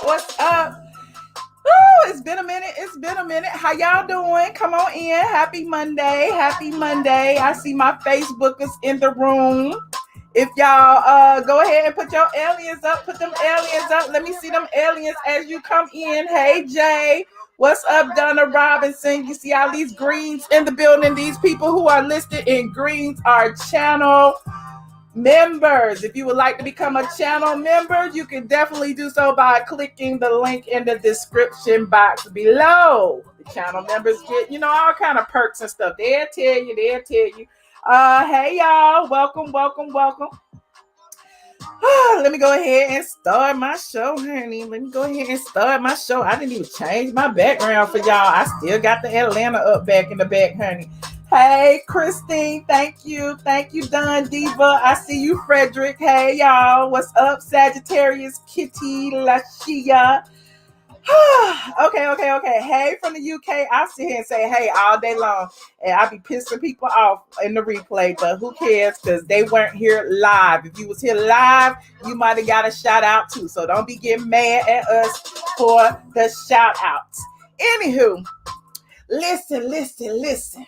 What's up? Woo, it's been a minute. How y'all doing? Come on in. Happy Monday. I see my Facebookers in the room. If y'all go ahead and put your aliens up, Let me see them aliens as you come in. Hey, Jay. What's up, Donna Robinson? You see all these greens in the building. These people who are listed in greens are channel members. If you would like to become a channel member, you can definitely do so by clicking the link in the description box below. The channel members get, all kind of perks and stuff. They'll tell you. Hey y'all, welcome. Let me go ahead and start my show, honey. I didn't even change my background for y'all. I still got the Atlanta up back in the back, honey. Hey, Christine, thank you, Don Diva. I see you, Frederick. Hey, y'all, what's up, Sagittarius, Kitty, Lashia. Okay. Hey, from the UK, I sit here and say hey all day long, and I be pissing people off in the replay, but who cares, because they weren't here live. If you was here live, you might have got a shout out too, so don't be getting mad at us for the shout outs. Anywho, listen.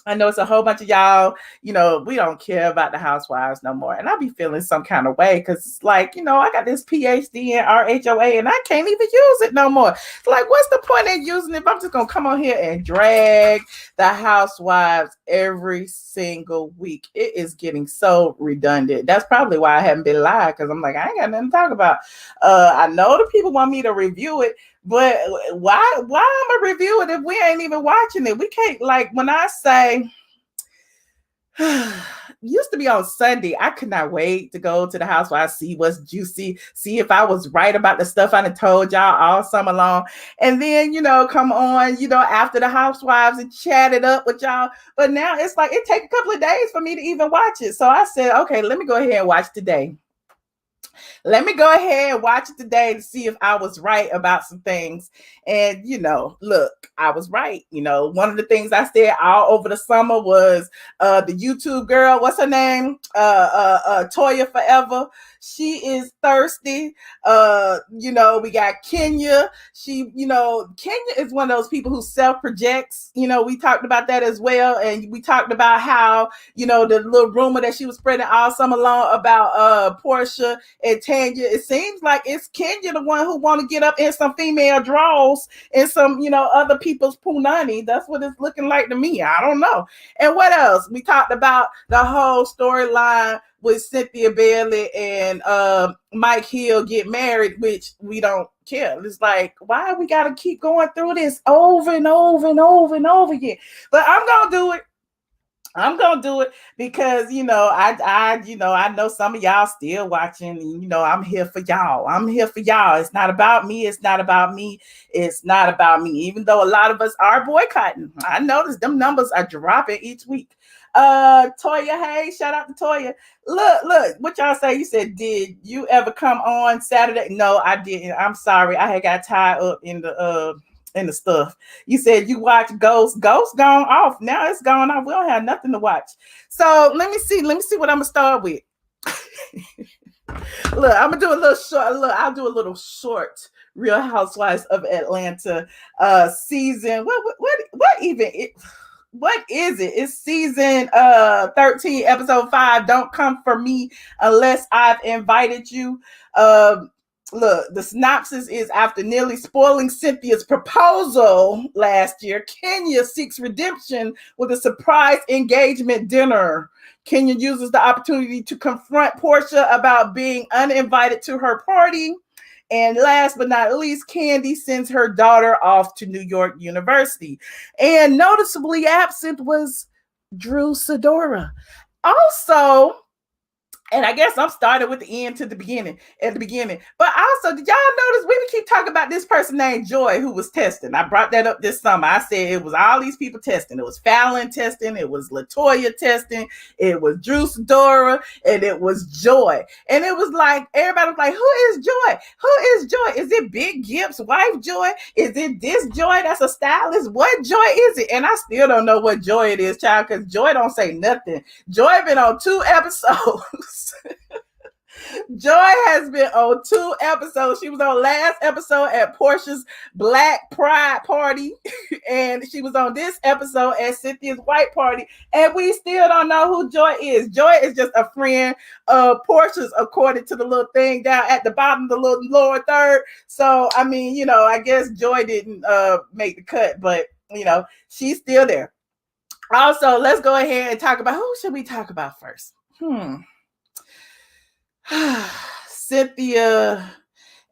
I know it's a whole bunch of y'all, we don't care about the housewives no more. And I be feeling some kind of way because it's like, I got this PhD in RHOA and I can't even use it no more. It's like, what's the point in using it if I'm just going to come on here and drag the housewives every single week? It is getting so redundant. That's probably why I haven't been live, because I'm like, I ain't got nothing to talk about. I know the people want me to review it, but why I'm gonna review it if we ain't even watching it? We can't, like, when I say used to be on Sunday, I could not wait to go to the Housewives, see what's juicy, see if I was right about the stuff I done told y'all all summer long, and then come on after the Housewives and chat it up with y'all. But now it's like it take a couple of days for me to even watch it. So I said, okay, let me go ahead and watch today. Let me go ahead and watch it today to see if I was right about some things. And, look, I was right. One of the things I said all over the summer was the YouTube girl, what's her name? Toya Forever. She is thirsty. We got Kenya. Kenya is one of those people who self-projects. We talked about that as well. And we talked about how, the little rumor that she was spreading all summer long about Porsha and Tanya. It seems like it's Kenya, the one who want to get up in some female draws and some, other people's punani. That's what it's looking like to me. I don't know. And what else? We talked about the whole storyline with Cynthia Bailey and Mike Hill get married, which we don't care. It's like, why we got to keep going through this over and over again? But I'm going to do it. Because, I know some of y'all still watching. I'm here for y'all. It's not about me. Even though a lot of us are boycotting. I noticed them numbers are dropping each week. Toya, hey, shout out to Toya. Look, what y'all say? You said, did you ever come on Saturday? No, I didn't. I'm sorry. I had got tied up in the stuff. You said you watch Ghost gone off. Now it's gone off. We don't have nothing to watch. So let me see what I'm gonna start with. Look, I'm gonna do a little short. I'll do a little short Real Housewives of Atlanta season. What is it? It's season 13, episode 5. Don't come for me unless I've invited you. Look, the synopsis is: after nearly spoiling Cynthia's proposal last year, Kenya seeks redemption with a surprise engagement dinner. Kenya uses the opportunity to confront Porsha about being uninvited to her party. And last but not least, Kandi sends her daughter off to New York University. And noticeably absent was Drew Sidora. Also, and I guess I'm starting with the end to the beginning, But also, did y'all notice we would keep talking about this person named Joy who was testing? I brought that up this summer. I said it was all these people testing. It was Fallon testing. It was LaToya testing. It was Drew Sidora. And it was Joy. And it was like, everybody was like, who is Joy? Is it Big Gibbs' wife Joy? Is it this Joy that's a stylist? What Joy is it? And I still don't know what Joy it is, child, because Joy don't say nothing. Joy been on 2 episodes. Joy has been on 2 episodes. She was on last episode at Porsha's Black Pride Party, and she was on this episode at Cynthia's White Party, and we still don't know who Joy is. Joy is just a friend of Porsha's, according to the little thing down at the bottom, the little lower third. So, I mean, you know, I guess Joy didn't make the cut, but, you know, she's still there. Also, let's go ahead and talk about, who should we talk about first? Cynthia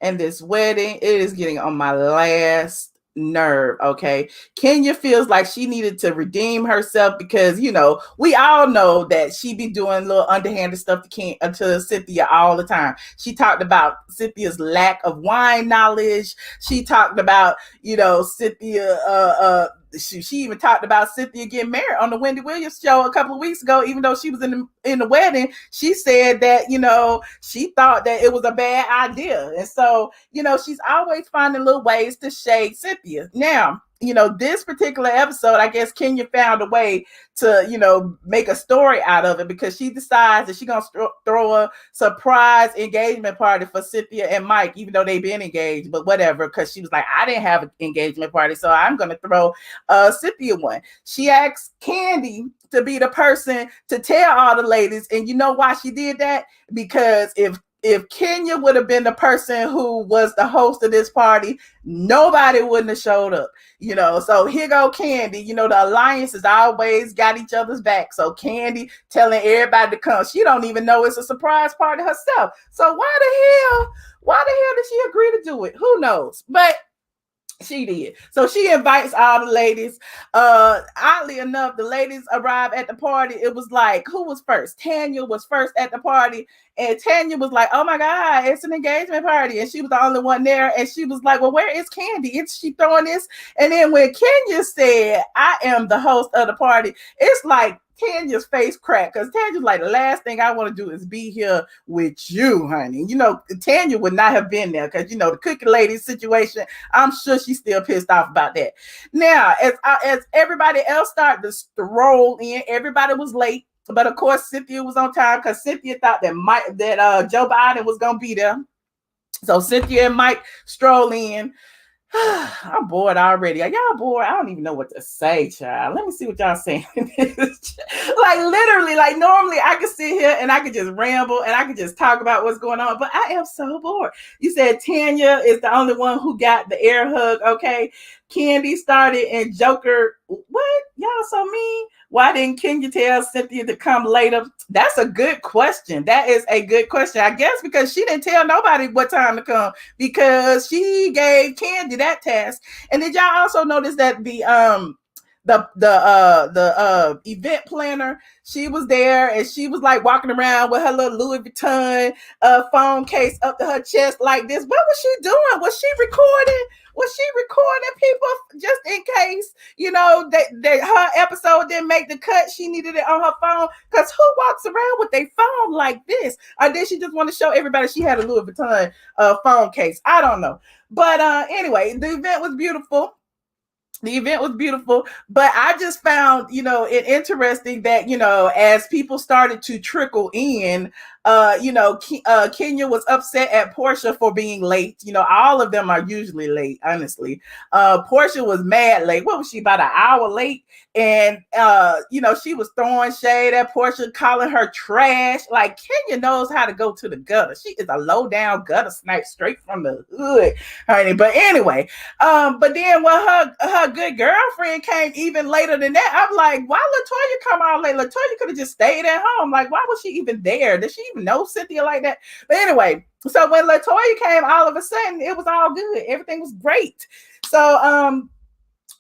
and this wedding, it is getting on my last nerve. Okay, Kenya feels like she needed to redeem herself because, you know, we all know that she be doing little underhanded stuff to Cynthia all the time. She talked about Cynthia's lack of wine knowledge. She talked about, you know, Cynthia she even talked about Cynthia getting married on the Wendy Williams show a couple of weeks ago. Even though she was in the wedding, she said that, you know, she thought that it was a bad idea. And so, you know, she's always finding little ways to shade Cynthia. Now, you know, this particular episode, I guess Kenya found a way to, you know, make a story out of it, because she decides that she's going to throw a surprise engagement party for Cynthia and Mike, even though they've been engaged, but whatever, because she was like, I didn't have an engagement party, so I'm going to throw Cynthia one. She asked Kandi to be the person to tell all the ladies, and you know why she did that? Because if Kenya would have been the person who was the host of this party, nobody wouldn't have showed up, you know. So here go Kandi. You know, the alliance has always got each other's back. So Kandi telling everybody to come. She don't even know it's a surprise party herself. So why the hell did she agree to do it? Who knows? But she did. So she invites all the ladies. Oddly enough, the ladies arrived at the party. It was like, who was first? Tanya was first at the party. And Tanya was like, oh my God, it's an engagement party. And she was the only one there. And she was like, well, where is Kandi? Is she throwing this? And then when Kenya said, I am the host of the party, it's like Tanya's face cracked, because Tanya's like, the last thing I want to do is be here with you, honey. You know, Tanya would not have been there because, you know, the cookie lady situation, I'm sure she's still pissed off about that. Now, as everybody else started to stroll in, everybody was late. But of course, Cynthia was on time because Cynthia thought that Joe Biden was going to be there. So Cynthia and Mike stroll in. I'm bored already. Are y'all bored? I don't even know what to say, child. Let me see what y'all saying. Like literally, like normally I could sit here and I could just ramble and I could just talk about what's going on, but I am so bored. You said Tanya is the only one who got the air hug. Okay. Kandi started and Joker. What? Y'all so mean? Why didn't Kenya tell Cynthia to come later? That's a good question. That is a good question. I guess because she didn't tell nobody what time to come, because she gave Kandi that task. And did y'all also notice that the event planner, she was there and she was like walking around with her little Louis Vuitton phone case up to her chest like this? What was she doing? Was she recording? Was she recording people just in case, you know, that her episode didn't make the cut? She needed it on her phone, because who walks around with their phone like this? Or did she just want to show everybody she had a Louis Vuitton phone case? I don't know. But anyway, the event was beautiful. But I just found, you know, it interesting that, you know, as people started to trickle in, you know, Kenya was upset at Porsha for being late. You know, all of them are usually late, honestly. Porsha was mad late. What was she, about an hour late? And, you know, she was throwing shade at Porsha, calling her trash. Like, Kenya knows how to go to the gutter. She is a low down gutter snipe straight from the hood, honey. But anyway, but then when her good girlfriend came even later than that, I'm like, why LaToya come out late? LaToya could have just stayed at home. Like, why was she even there? Did she even know Cynthia like that? But anyway, so when LaToya came, all of a sudden it was all good. Everything was great. So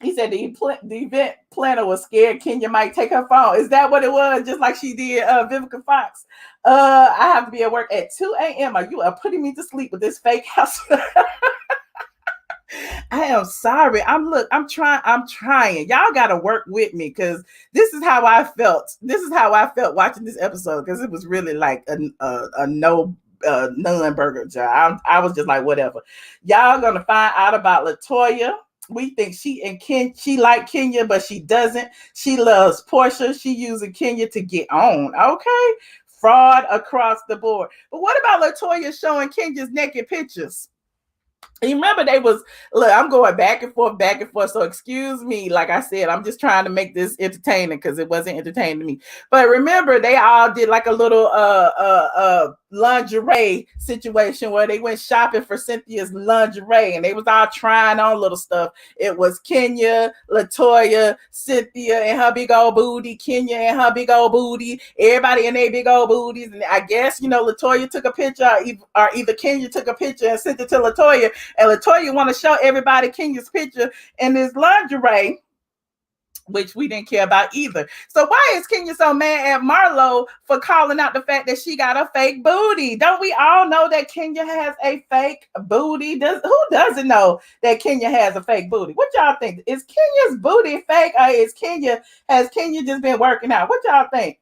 he said the event planner was scared Kenya might take her phone. Is that what it was? Just like she did Vivica Fox. I have to be at work at 2 a.m. You are putting me to sleep with this fake house. I am sorry. I'm trying. Y'all got to work with me, because this is how I felt. This is how I felt watching this episode, because it was really like a no none burger job. I was just like, whatever. Y'all gonna find out about LaToya. We think she like Kenya, but she doesn't. She loves Porsha. She using Kenya to get on. Okay. fraud across the board. But what about LaToya showing Kenya's naked pictures? You remember they was, look, I'm going back and forth. So excuse me. Like I said, I'm just trying to make this entertaining because it wasn't entertaining to me. But remember, they all did like a little lingerie situation where they went shopping for Cynthia's lingerie and they was all trying on little stuff. It was Kenya, LaToya, Cynthia and her big old booty, Kenya and her big old booty, everybody in their big old booties. And I guess, LaToya took a picture or either Kenya took a picture and sent it to LaToya. And LaToya want to show everybody Kenya's picture in this lingerie, which we didn't care about either. So why is Kenya so mad at Marlo for calling out the fact that she got a fake booty? Don't we all know that Kenya has a fake booty? Who doesn't know that Kenya has a fake booty? What y'all think? Is Kenya's booty fake or has Kenya just been working out? What y'all think?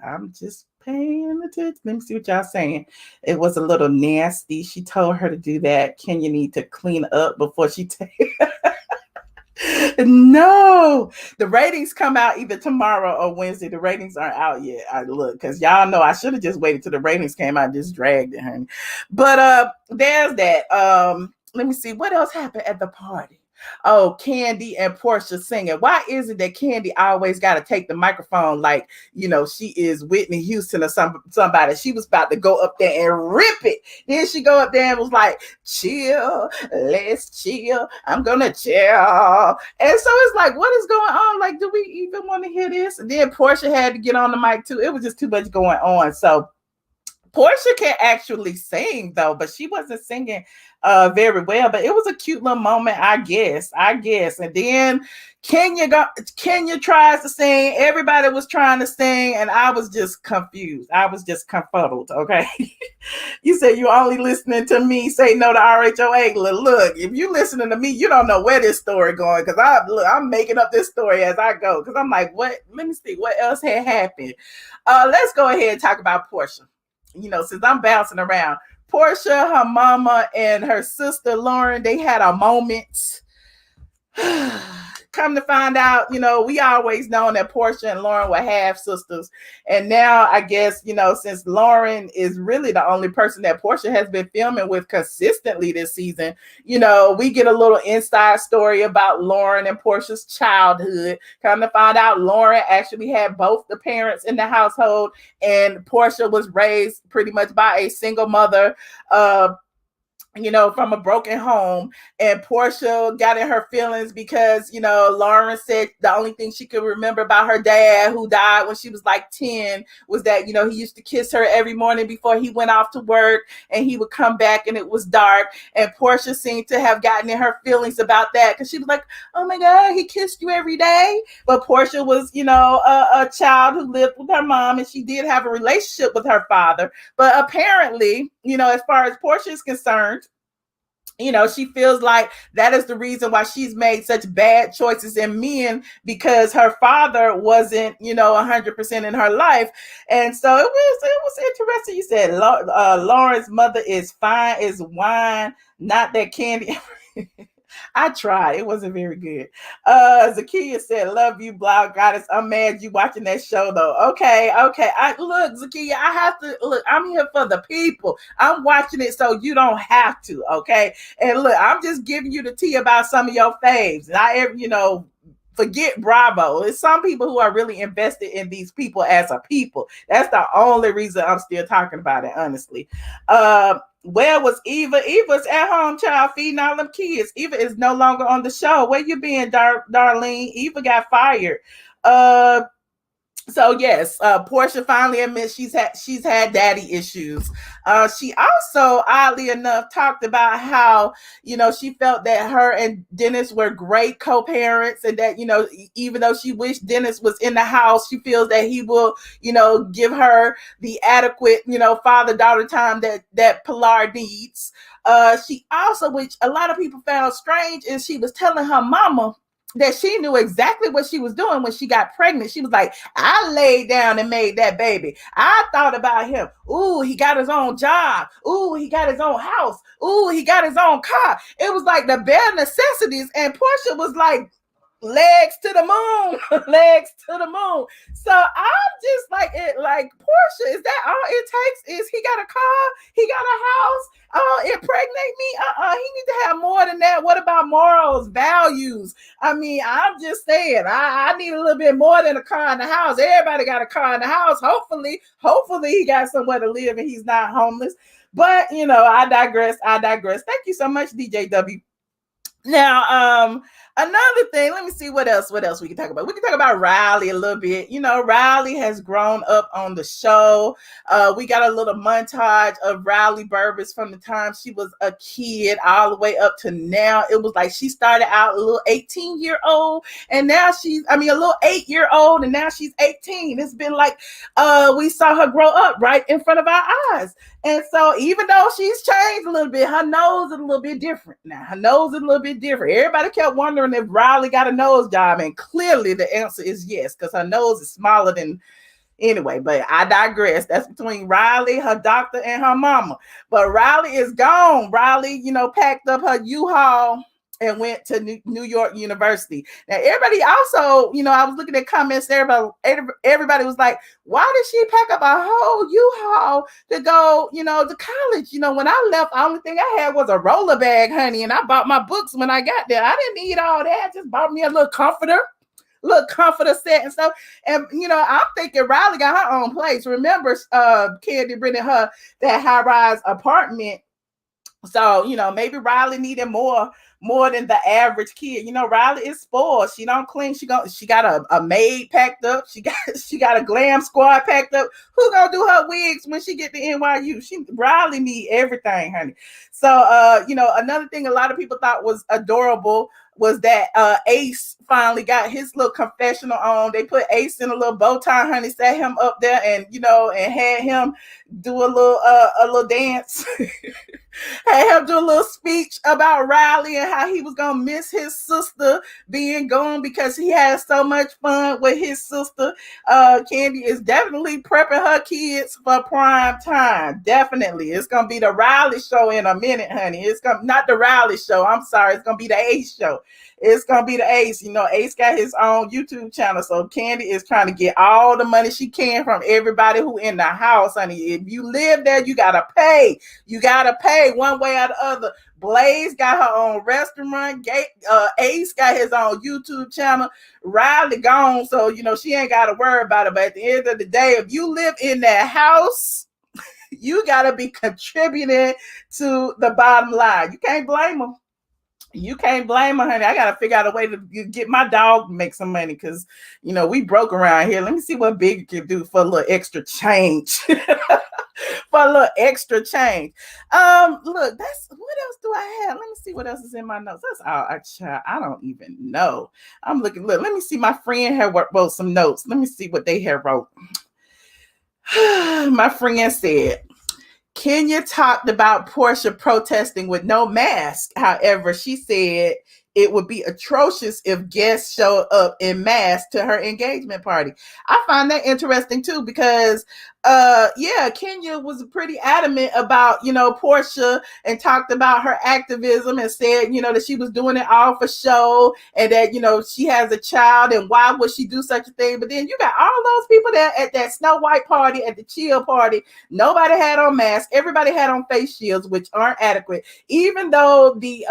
I'm just paying attention. Let me see what y'all saying. It was a little nasty. She told her to do that. Kenya need to clean up before she take. No, the ratings come out either tomorrow or Wednesday. The ratings aren't out yet. I look, because y'all know I should have just waited till the ratings came out and just dragged it, honey. But there's that. Let me see what else happened at the party. Oh, Kandi and Porsha singing. Why is it that Kandi always got to take the microphone like, she is Whitney Houston or somebody? She was about to go up there and rip it. Then she go up there and was like, chill, let's chill. I'm going to chill. And so it's like, what is going on? Like, do we even want to hear this? And then Porsha had to get on the mic too. It was just too much going on. So Porsha can actually sing though, but she wasn't singing very well, but it was a cute little moment, I guess. And then Kenya tries to sing. Everybody was trying to sing, and I was just confused. I was just confuddled. Okay, you said you only listening to me say no to RHOA. Look, if you listening to me, you don't know where this story going because I'm making up this story as I go because I'm like, what? Let me see what else had happened. Let's go ahead and talk about Porsha. Since I'm bouncing around. Porsha, her mama, and her sister Lauren, they had a moment. Come to find out, we always known that Porsha and Lauren were half sisters. And now I guess, since Lauren is really the only person that Porsha has been filming with consistently this season, we get a little inside story about Lauren and Porsha's childhood. Come to find out, Lauren actually had both the parents in the household, and Porsha was raised pretty much by a single mother, from a broken home. And Porsha got in her feelings because, Lauren said the only thing she could remember about her dad, who died when she was like 10, was that, he used to kiss her every morning before he went off to work, and he would come back and it was dark. And Porsha seemed to have gotten in her feelings about that because she was like, oh my God, he kissed you every day. But Porsha was, a child who lived with her mom, and she did have a relationship with her father. But apparently, as far as Porsha is concerned, she feels like that is the reason why she's made such bad choices in men, because her father wasn't, 100% in her life. And so it was interesting. You said Lauren's mother is fine as wine, not that Kandi. I tried. It wasn't very good. Zakiya said, love you, blog goddess. I'm mad you watching that show though. Okay. Look, Zakiya, I have to look. I'm here for the people. I'm watching it so you don't have to. Okay. And look, I'm just giving you the tea about some of your faves. And I, forget Bravo. It's some people who are really invested in these people as a people. That's the only reason I'm still talking about it, honestly. Where was Eva? Eva's at home, child, feeding all them kids. Eva is no longer on the show. Where you been, Darlene? Eva got fired. So yes, Porsha finally admits she's had daddy issues. She also, oddly enough, talked about how, she felt that her and Dennis were great co-parents, and that, even though she wished Dennis was in the house, she feels that he will, give her the adequate, father-daughter time that Pilar needs. She also, which a lot of people found strange, is she was telling her mama that she knew exactly what she was doing when she got pregnant. She was like, I laid down and made that baby. I thought about him. Ooh, he got his own job. Ooh, he got his own house. Ooh, he got his own car. It was like the bare necessities. And Porsha was like, legs to the moon, legs to the moon. So I'm just like, like Porsha, is that all it takes? Is he got a car? He got a house? Oh, impregnate me? He need to have more than that. What about morals, values? I mean, I'm just saying, I need a little bit more than a car in the house. Everybody got a car in the house. Hopefully he got somewhere to live and he's not homeless. But I digress. Thank you so much, DJW. Now, another thing, let me see what else we can talk about. We can talk about Riley a little bit. Riley has grown up on the show. We got a little montage of Riley Burruss from the time she was a kid all the way up to now. It was like she started out a little 18-year-old, and now she's, a little 8-year-old, and now she's 18. It's been like we saw her grow up right in front of our eyes. And so even though she's changed a little bit, her nose is a little bit different now. Everybody kept wondering if Riley got a nose job, and clearly the answer is yes, because her nose is smaller than anyway. But I digress. That's between Riley, her doctor, and her mama. But Riley is gone. Riley, packed up her U-Haul and went to New York University. Now, everybody also, I was looking at comments, everybody was like, why did she pack up a whole U-Haul to go, to college? When I left, the only thing I had was a roller bag, honey, and I bought my books when I got there. I didn't need all that. I just bought me a little comforter set and stuff. And, I'm thinking Riley got her own place. Remember, Kandi rented her that high-rise apartment. So, maybe Riley needed more than the average kid. Riley is spoiled. She don't clean. She got a maid packed up. She got a glam squad packed up. Who gonna do her wigs when she get to NYU? Riley need everything, honey. So, another thing a lot of people thought was adorable was that Ace finally got his little confessional on. They put Ace in a little bow tie, honey, sat him up there and had him do a little dance. Had him do a little speech about Riley and how he was gonna miss his sister being gone because he had so much fun with his sister. Kandi is definitely prepping her kids for prime time. Definitely. It's gonna be the Riley show in a minute, honey. It's not the Riley show. I'm sorry. It's gonna be the Ace show. It's gonna be the Ace. Ace got his own YouTube channel, so Kandi is trying to get all the money she can from everybody who in the house, honey. If you live there, you gotta pay. One way or the other. Blige got her own restaurant. Ace got his own YouTube channel. Riley gone, so she ain't gotta worry about it. But at the end of the day, if you live in that house, you gotta be contributing to the bottom line. You can't blame them. Honey. I gotta figure out a way to get my dog to make some money because we broke around here. Let me see what Big can do for a little extra change. Look, that's what else do I have? Let me see what else is in my notes. That's all I don't even know. I'm looking. Look, let me see. My friend had wrote some notes. Let me see what they had wrote. My friend said, Kenya talked about Porsha protesting with no mask. However, she said it would be atrocious if guests showed up in masks to her engagement party. I find that interesting too because Kenya was pretty adamant about Porsha and talked about her activism and said that she was doing it all for show and that she has a child and why would she do such a thing. But then you got all those people there at that Snow White party, at the chill party. Nobody had on masks. Everybody had on face shields, which aren't adequate, even though the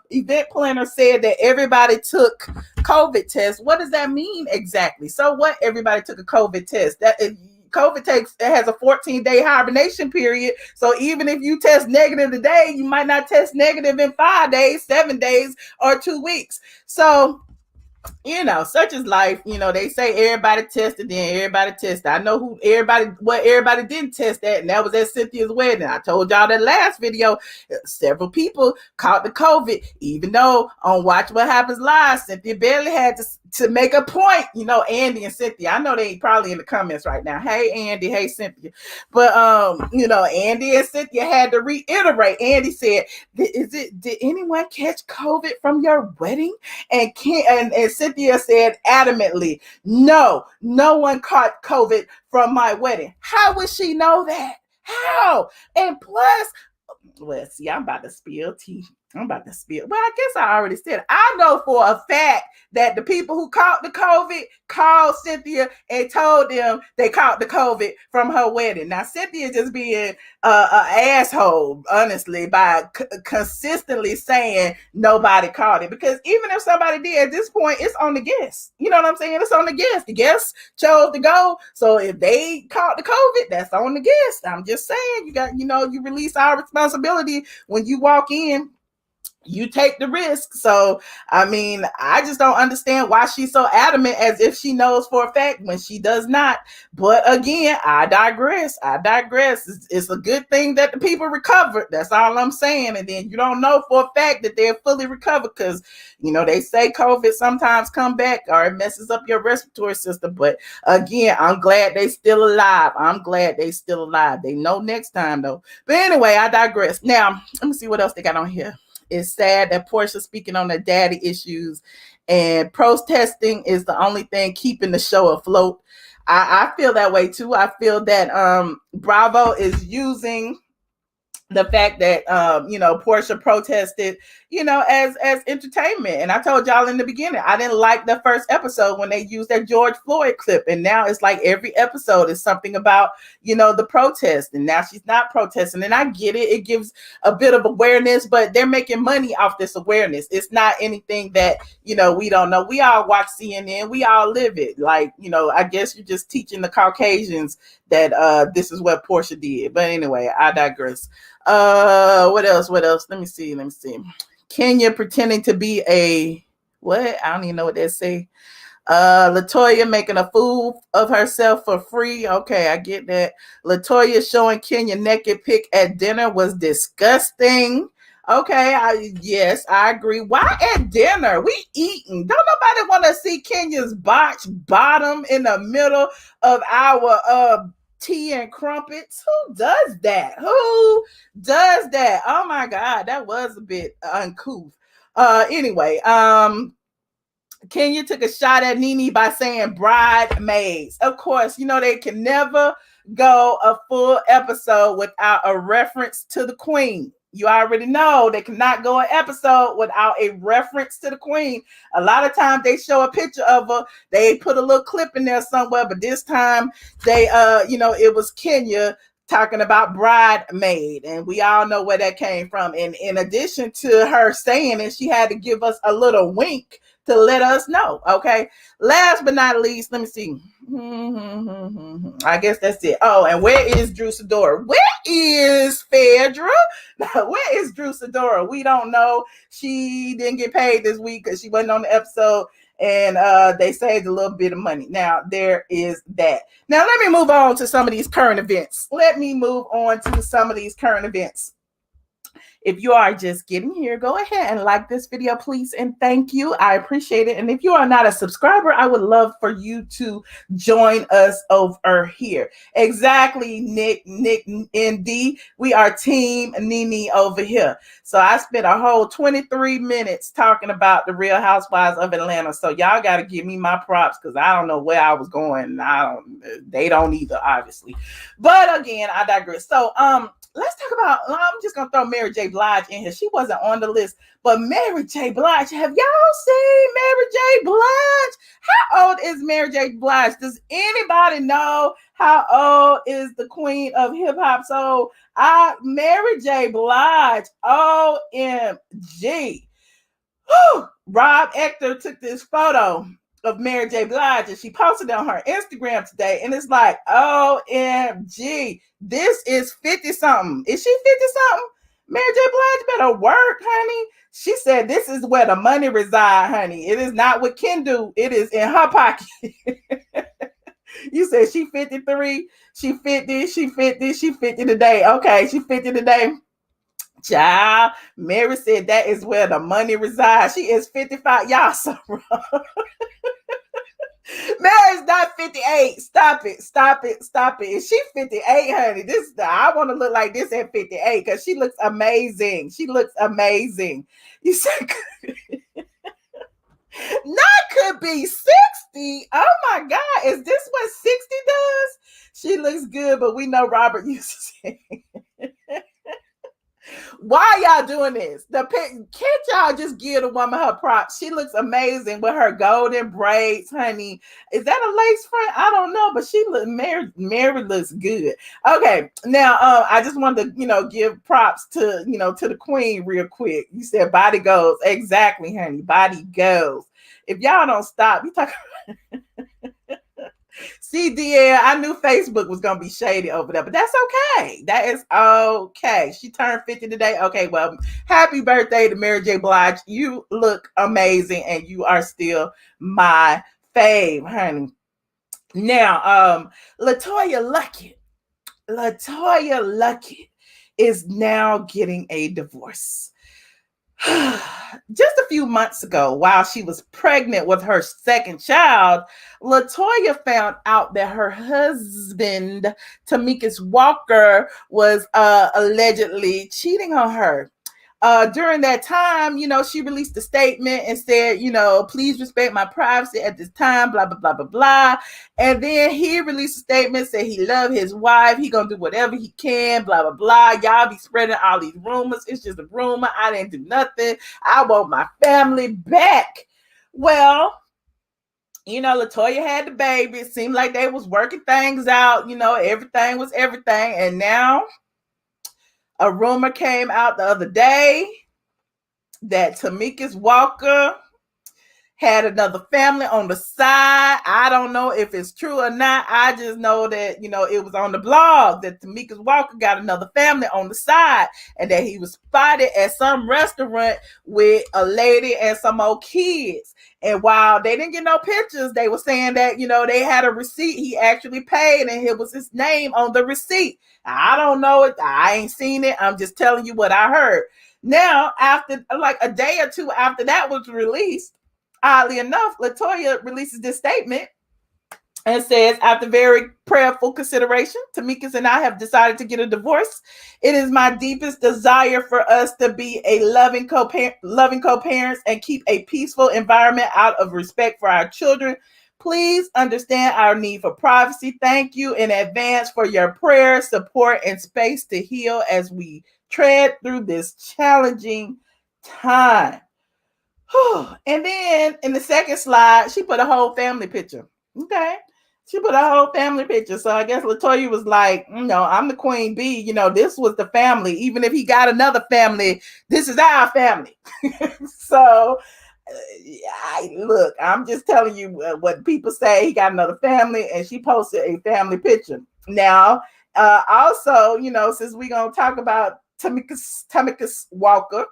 event planner said that everybody took COVID tests. What does that mean exactly? So what? Everybody took a COVID test. COVID has a 14-day hibernation period. So even if you test negative today, you might not test negative in 5 days, 7 days, or 2 weeks. So, such is life. They say everybody tested, then everybody tested. I know what everybody didn't test at, and that was at Cynthia's wedding. I told y'all that last video, several people caught the COVID, even though on Watch What Happens Live, Cynthia Bailey had to make a point. Andy and Cynthia, I know they probably in the comments right now. Hey, Andy. Hey, Cynthia. But, Andy and Cynthia had to reiterate. Andy said, did anyone catch COVID from your wedding? And Cynthia said adamantly, no one caught COVID from my wedding. How would she know that? How? And plus, well, see, I'm about to spill tea. I'm about to spill. Well, I guess I already said it. I know for a fact that the people who caught the COVID called Cynthia and told them they caught the COVID from her wedding. Now, Cynthia just being an asshole, honestly, by consistently saying nobody caught it. Because even if somebody did, at this point, it's on the guest. You know what I'm saying? It's on the guest. The guests chose to go. So if they caught the COVID, that's on the guest. I'm just saying, you release our responsibility when you walk in. You take the risk. So, I mean, I just don't understand why she's so adamant as if she knows for a fact when she does not. But again, I digress. It's a good thing that the people recovered. That's all I'm saying. And then you don't know for a fact that they're fully recovered because, they say COVID sometimes come back or it messes up your respiratory system. But again, I'm glad they still alive. They know next time, though. But anyway, I digress. Now, let me see what else they got on here. It's sad that Porsha speaking on the daddy issues and protesting is the only thing keeping the show afloat. I feel that way too. I feel that Bravo is using the fact that Porsha protested, as entertainment. And I told y'all in the beginning, I didn't like the first episode when they used that George Floyd clip. And now it's like every episode is something about, the protest. And now she's not protesting. And I get it. It gives a bit of awareness, but they're making money off this awareness. It's not anything that, we don't know. We all watch CNN. We all live it. Like, I guess you're just teaching the Caucasians that this is what Porsha did. But anyway, I digress. What else? Let me see. Kenya pretending to be what? I don't even know what they say. LaToya making a fool of herself for free. Okay, I get that. LaToya showing Kenya naked pic at dinner was disgusting. Okay, yes, I agree. Why at dinner? We eating. Don't nobody want to see Kenya's bottom in the middle of our tea and crumpets. Who does that? Oh my God, that was a bit uncouth. Anyway, Kenya took a shot at Nene by saying bridesmaids. Of course, they can never go a full episode without a reference to the queen. You already know they cannot go an episode without a reference to the queen. A lot of times they show a picture of her. They put a little clip in there somewhere, but this time they, it was Kenya talking about bridesmaid, and we all know where that came from. And in addition to her saying it, she had to give us a little wink to let us know. Okay. Last but not least, let me see. I guess that's it. Oh, and where is Drew Sidora? Where is Phaedra? Where is Drew Sidora? We don't know. She didn't get paid this week because she wasn't on the episode, and they saved a little bit of money. Now, there is that. Now, let me move on to some of these current events. If you are just getting here, go ahead and like this video, please, and thank you. I appreciate it. And if you are not a subscriber, I would love for you to join us over here. Exactly, Nick, ND. We are Team Nene over here. So I spent a whole 23 minutes talking about the Real Housewives of Atlanta. So y'all got to give me my props because I don't know where I was going. They don't either, obviously. But again, I digress. So, let's talk about, I'm just going to throw Mary J. Blige in here. She wasn't on the list, but Mary J. Blige, have y'all seen Mary J. Blige? How old is Mary J. Blige? Does anybody know how old is the queen of hip hop soul? Mary J. Blige, OMG. Rob Ector took this photo of Mary J. Blige and she posted it on her Instagram today, and it's like, OMG, this is 50-something. Is she 50-something? Mary J. Blige better work, honey. She said this is where the money reside, honey. It is not what Ken do. It is in her pocket. You said she 53, she 50 today. Okay, she 50 today. Child, Mary said that is where the money resides. She is 55. Y'all so wrong. Mary's not 58. Stop it. Is she 58, honey? I want to look like this at 58 because she looks amazing. You said not could be 60. Oh my God. Is this what 60 does? She looks good, but we know Robert used to say Why y'all doing this? Can't y'all just give the woman her props? She looks amazing with her golden braids, honey. Is that a lace front? I don't know, but she look Mary looks good. Okay, now I just wanted to give props to to the queen real quick. You said body goes. Exactly, honey. Body goes. If y'all don't stop, you talk. See, DL, I knew Facebook was gonna be shady over there, but that's okay. That is okay. She turned 50 today. Okay, well, happy birthday to Mary J. Blige. You look amazing, and you are still my fave, honey. Now, LaToya Lucky is now getting a divorce. Just a few months ago, while she was pregnant with her second child, LaToya found out that her husband, Tommicus Walker, was allegedly cheating on her. During that time, she released a statement and said, please respect my privacy at this time, blah, blah, blah, blah, blah. And then he released a statement, said he loved his wife. He gonna do whatever he can, blah, blah, blah. Y'all be spreading all these rumors. It's just a rumor. I didn't do nothing. I want my family back. Well, LaToya had the baby. It seemed like they was working things out. Everything was everything. And now a rumor came out the other day that Tommicus Walker had another family on the side. I don't know if it's true or not. I just know that, it was on the blog that Tommicus Walker got another family on the side and that he was spotted at some restaurant with a lady and some old kids. And while they didn't get no pictures, they were saying that, they had a receipt. He actually paid and it was his name on the receipt. I don't know it. I ain't seen it. I'm just telling you what I heard. Now, after like a day or two after that was released, oddly enough, LaToya releases this statement and says, after very prayerful consideration, Tommicus and I have decided to get a divorce. It is my deepest desire for us to be a loving co-parents and keep a peaceful environment out of respect for our children. Please understand our need for privacy. Thank you in advance for your prayers, support, and space to heal as we tread through this challenging time. And then in the second slide, she put a whole family picture. Okay. She put a whole family picture. So I guess LaToya was like, I'm the queen bee. This was the family. Even if he got another family, this is our family. So look, I'm just telling you what people say. He got another family, and she posted a family picture. Now, also, since we're going to talk about Tommicus Walker,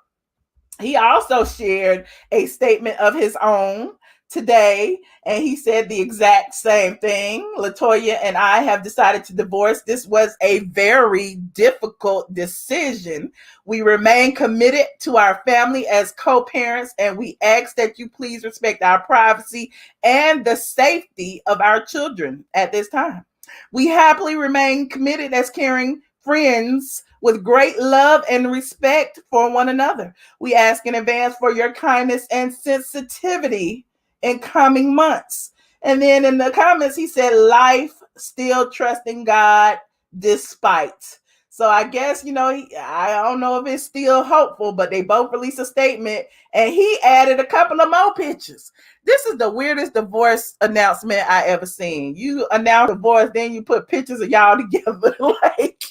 he also shared a statement of his own today, and he said the exact same thing. LaToya and I have decided to divorce. This was a very difficult decision. We remain committed to our family as co-parents, and we ask that you please respect our privacy and the safety of our children at this time. We happily remain committed as caring friends with great love and respect for one another. We ask in advance for your kindness and sensitivity in coming months. And then in the comments, he said, life, still trusting God despite. So I guess, I don't know if it's still hopeful, but they both released a statement and he added a couple of more pictures. This is the weirdest divorce announcement I ever seen. You announce divorce, then you put pictures of y'all together. Like,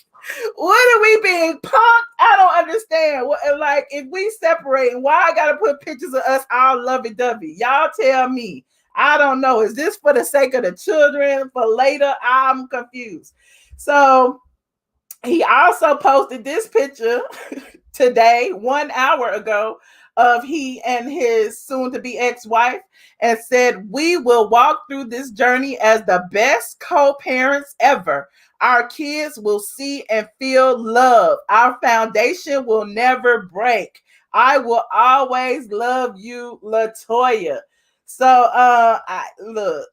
what are we being punked? I don't understand. Like, if we separate, why I gotta put pictures of us all lovey-dovey? Y'all tell me. I don't know. Is this for the sake of the children? For later? I'm confused. So he also posted this picture today, 1 hour ago, of he and his soon-to-be ex-wife, and said, we will walk through this journey as the best co-parents ever. Our kids will see and feel love. Our foundation will never break. I will always love you, LaToya. So, look,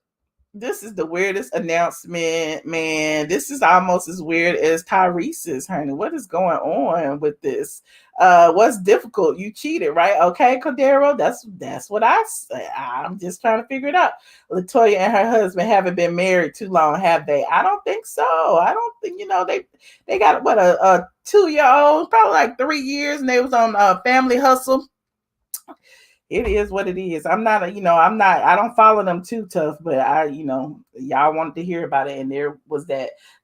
This is the weirdest announcement, man. This is almost as weird as Tyrese's, honey. What is going on with this? What's difficult? You cheated, right? Okay, Cordero, that's what I say. I'm just trying to figure it out. LaToya and her husband haven't been married too long, have they? I don't think so. I don't think, they got what, a 2-year-old, probably like 3 years, and they was on Family Hustle. It is what it is. I don't follow them too tough, but y'all wanted to hear about it. And there was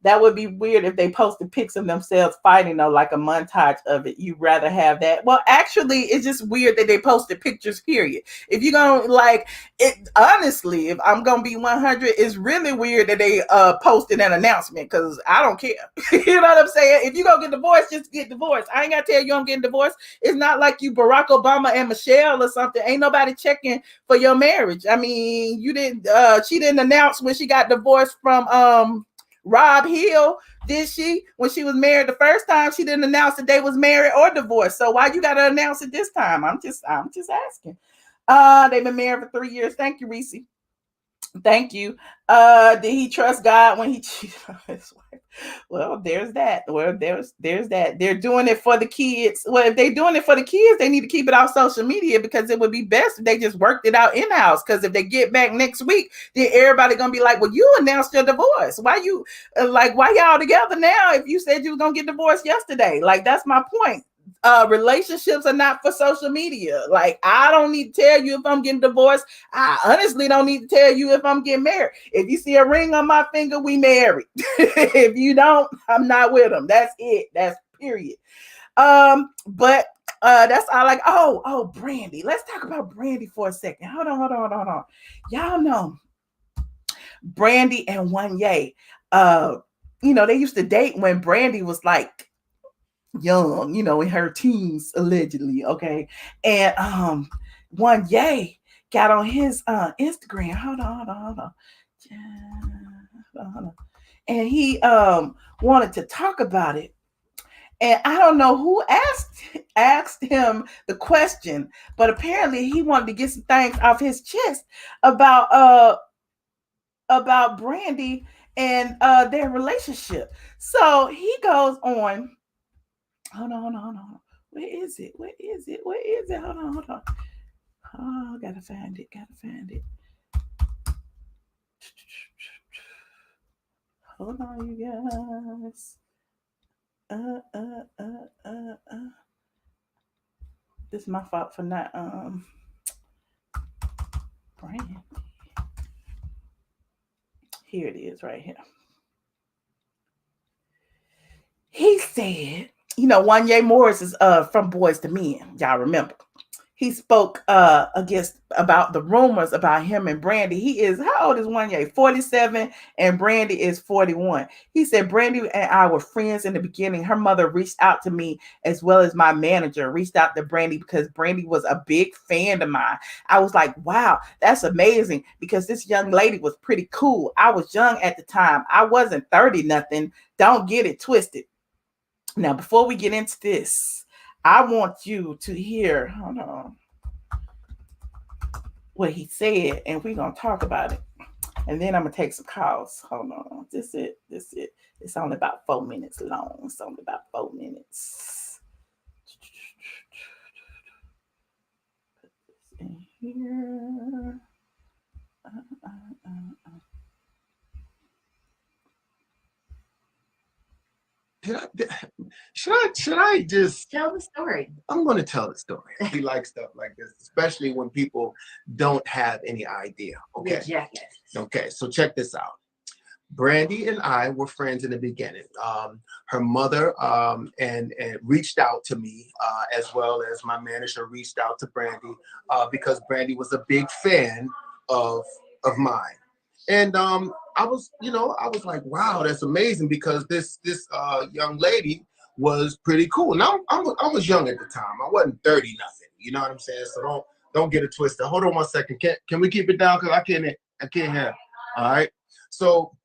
that would be weird if they posted pics of themselves fighting, though, like a montage of it. You'd rather have that. Well, actually, it's just weird that they posted pictures, period. If you're going to like it, honestly, if I'm going to be 100, it's really weird that they posted an announcement, because I don't care. You know what I'm saying? If you're going to get divorced, just get divorced. I ain't got to tell you I'm getting divorced. It's not like you Barack Obama and Michelle or something. Ain't nobody checking for your marriage. I mean, she didn't announce when she got divorced from Rob Hill, did she? When she was married the first time, she didn't announce that they was married or divorced. So why you gotta announce it this time? I'm just asking. They've been married for 3 years. Thank you, Reese. Thank you. Did he trust God when he cheated on his wife? Well, there's that. There's that. They're doing it for the kids. Well, if they're doing it for the kids, they need to keep it off social media, because it would be best if they just worked it out in-house. Because if they get back next week, then everybody gonna be like, well, you announced your divorce. Why y'all together now if you said you was gonna get divorced yesterday? Like, that's my point. Relationships are not for social media. Like, I don't need to tell you if I'm getting divorced. I honestly don't need to tell you if I'm getting married. If you see a ring on my finger, we married. If you don't, I'm not with them. That's it. That's period. But that's all. Like, oh, Brandy. Let's talk about Brandy for a second. Hold on. Y'all know Brandy and Wanya. They used to date when Brandy was like young, in her teens, allegedly. Okay. And Wanya got on his Instagram. Hold on. And he wanted to talk about it. And I don't know who asked him the question, but apparently he wanted to get some things off his chest about Brandy and their relationship. So he goes on. Hold on. Where is it? Hold on. Oh, gotta find it. Hold on, you guys. This is my fault for not Brandy. Here it is, right here. He said, Wanya Morris is from BoyzIIMen. Y'all remember? He spoke about the rumors about him and Brandy. He is, how old is Wanya? 47, and Brandy is 41. He said, Brandy and I were friends in the beginning. Her mother reached out to me, as well as my manager reached out to Brandy, because Brandy was a big fan of mine. I was like, wow, that's amazing, because this young lady was pretty cool. I was young at the time. I wasn't 30 nothing. Don't get it twisted. Now, before we get into this, I want you to hear, hold on, what he said, and we're going to talk about it. And then I'm going to take some calls. Hold on. This is it. It's only about 4 minutes long. It's only about 4 minutes. Put this in here. Should I just tell the story? I'm going to tell the story. We like stuff like this, especially when people don't have any idea. Okay. Okay. So check this out. Brandy and I were friends in the beginning. Her mother and reached out to me, as well as my manager reached out to Brandy, because Brandy was a big fan of mine. And I was like, wow, that's amazing, because this young lady was pretty cool. Now I was young at the time. I wasn't 30 nothing. You know what I'm saying? So don't get it twisted. Hold on 1 second. Can we keep it down? Because I can't hear. All right. So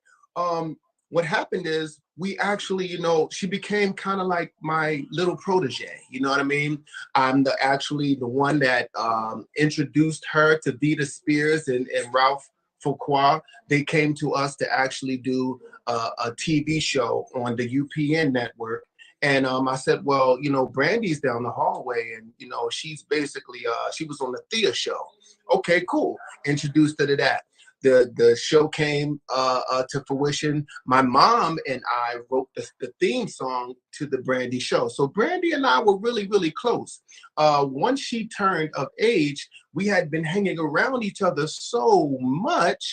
what happened is, we actually, she became kind of like my little protege. You know what I mean? I'm the one that introduced her to Vita Spears and Ralph Fuqua. They came to us to actually do a TV show on the UPN network. And I said, well, you know, Brandy's down the hallway, and you know, she's basically she was on the Thea show. Okay, cool. Introduced her to that. The show came to fruition. My mom and I wrote the theme song to the Brandy show. So Brandy and I were really, really close. Once she turned of age, we had been hanging around each other so much.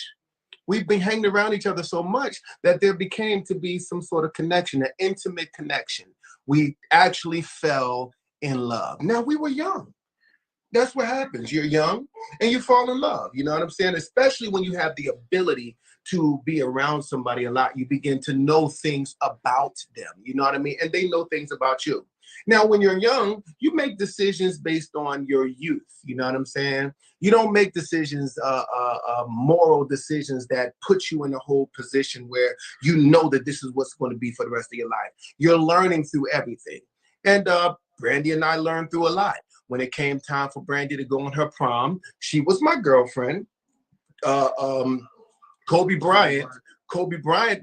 We've been hanging around each other so much that there became to be some sort of connection, an intimate connection. We actually fell in love. Now, we were young. That's what happens. You're young and you fall in love. You know what I'm saying? Especially when you have the ability to be around somebody a lot, you begin to know things about them. You know what I mean? And they know things about you. Now, when you're young, you make decisions based on your youth. You know what I'm saying? You don't make decisions, moral decisions that put you in a whole position where you know that this is what's going to be for the rest of your life. You're learning through everything. And Brandy and I learned through a lot. When it came time for Brandy to go on her prom, she was my girlfriend. Kobe Bryant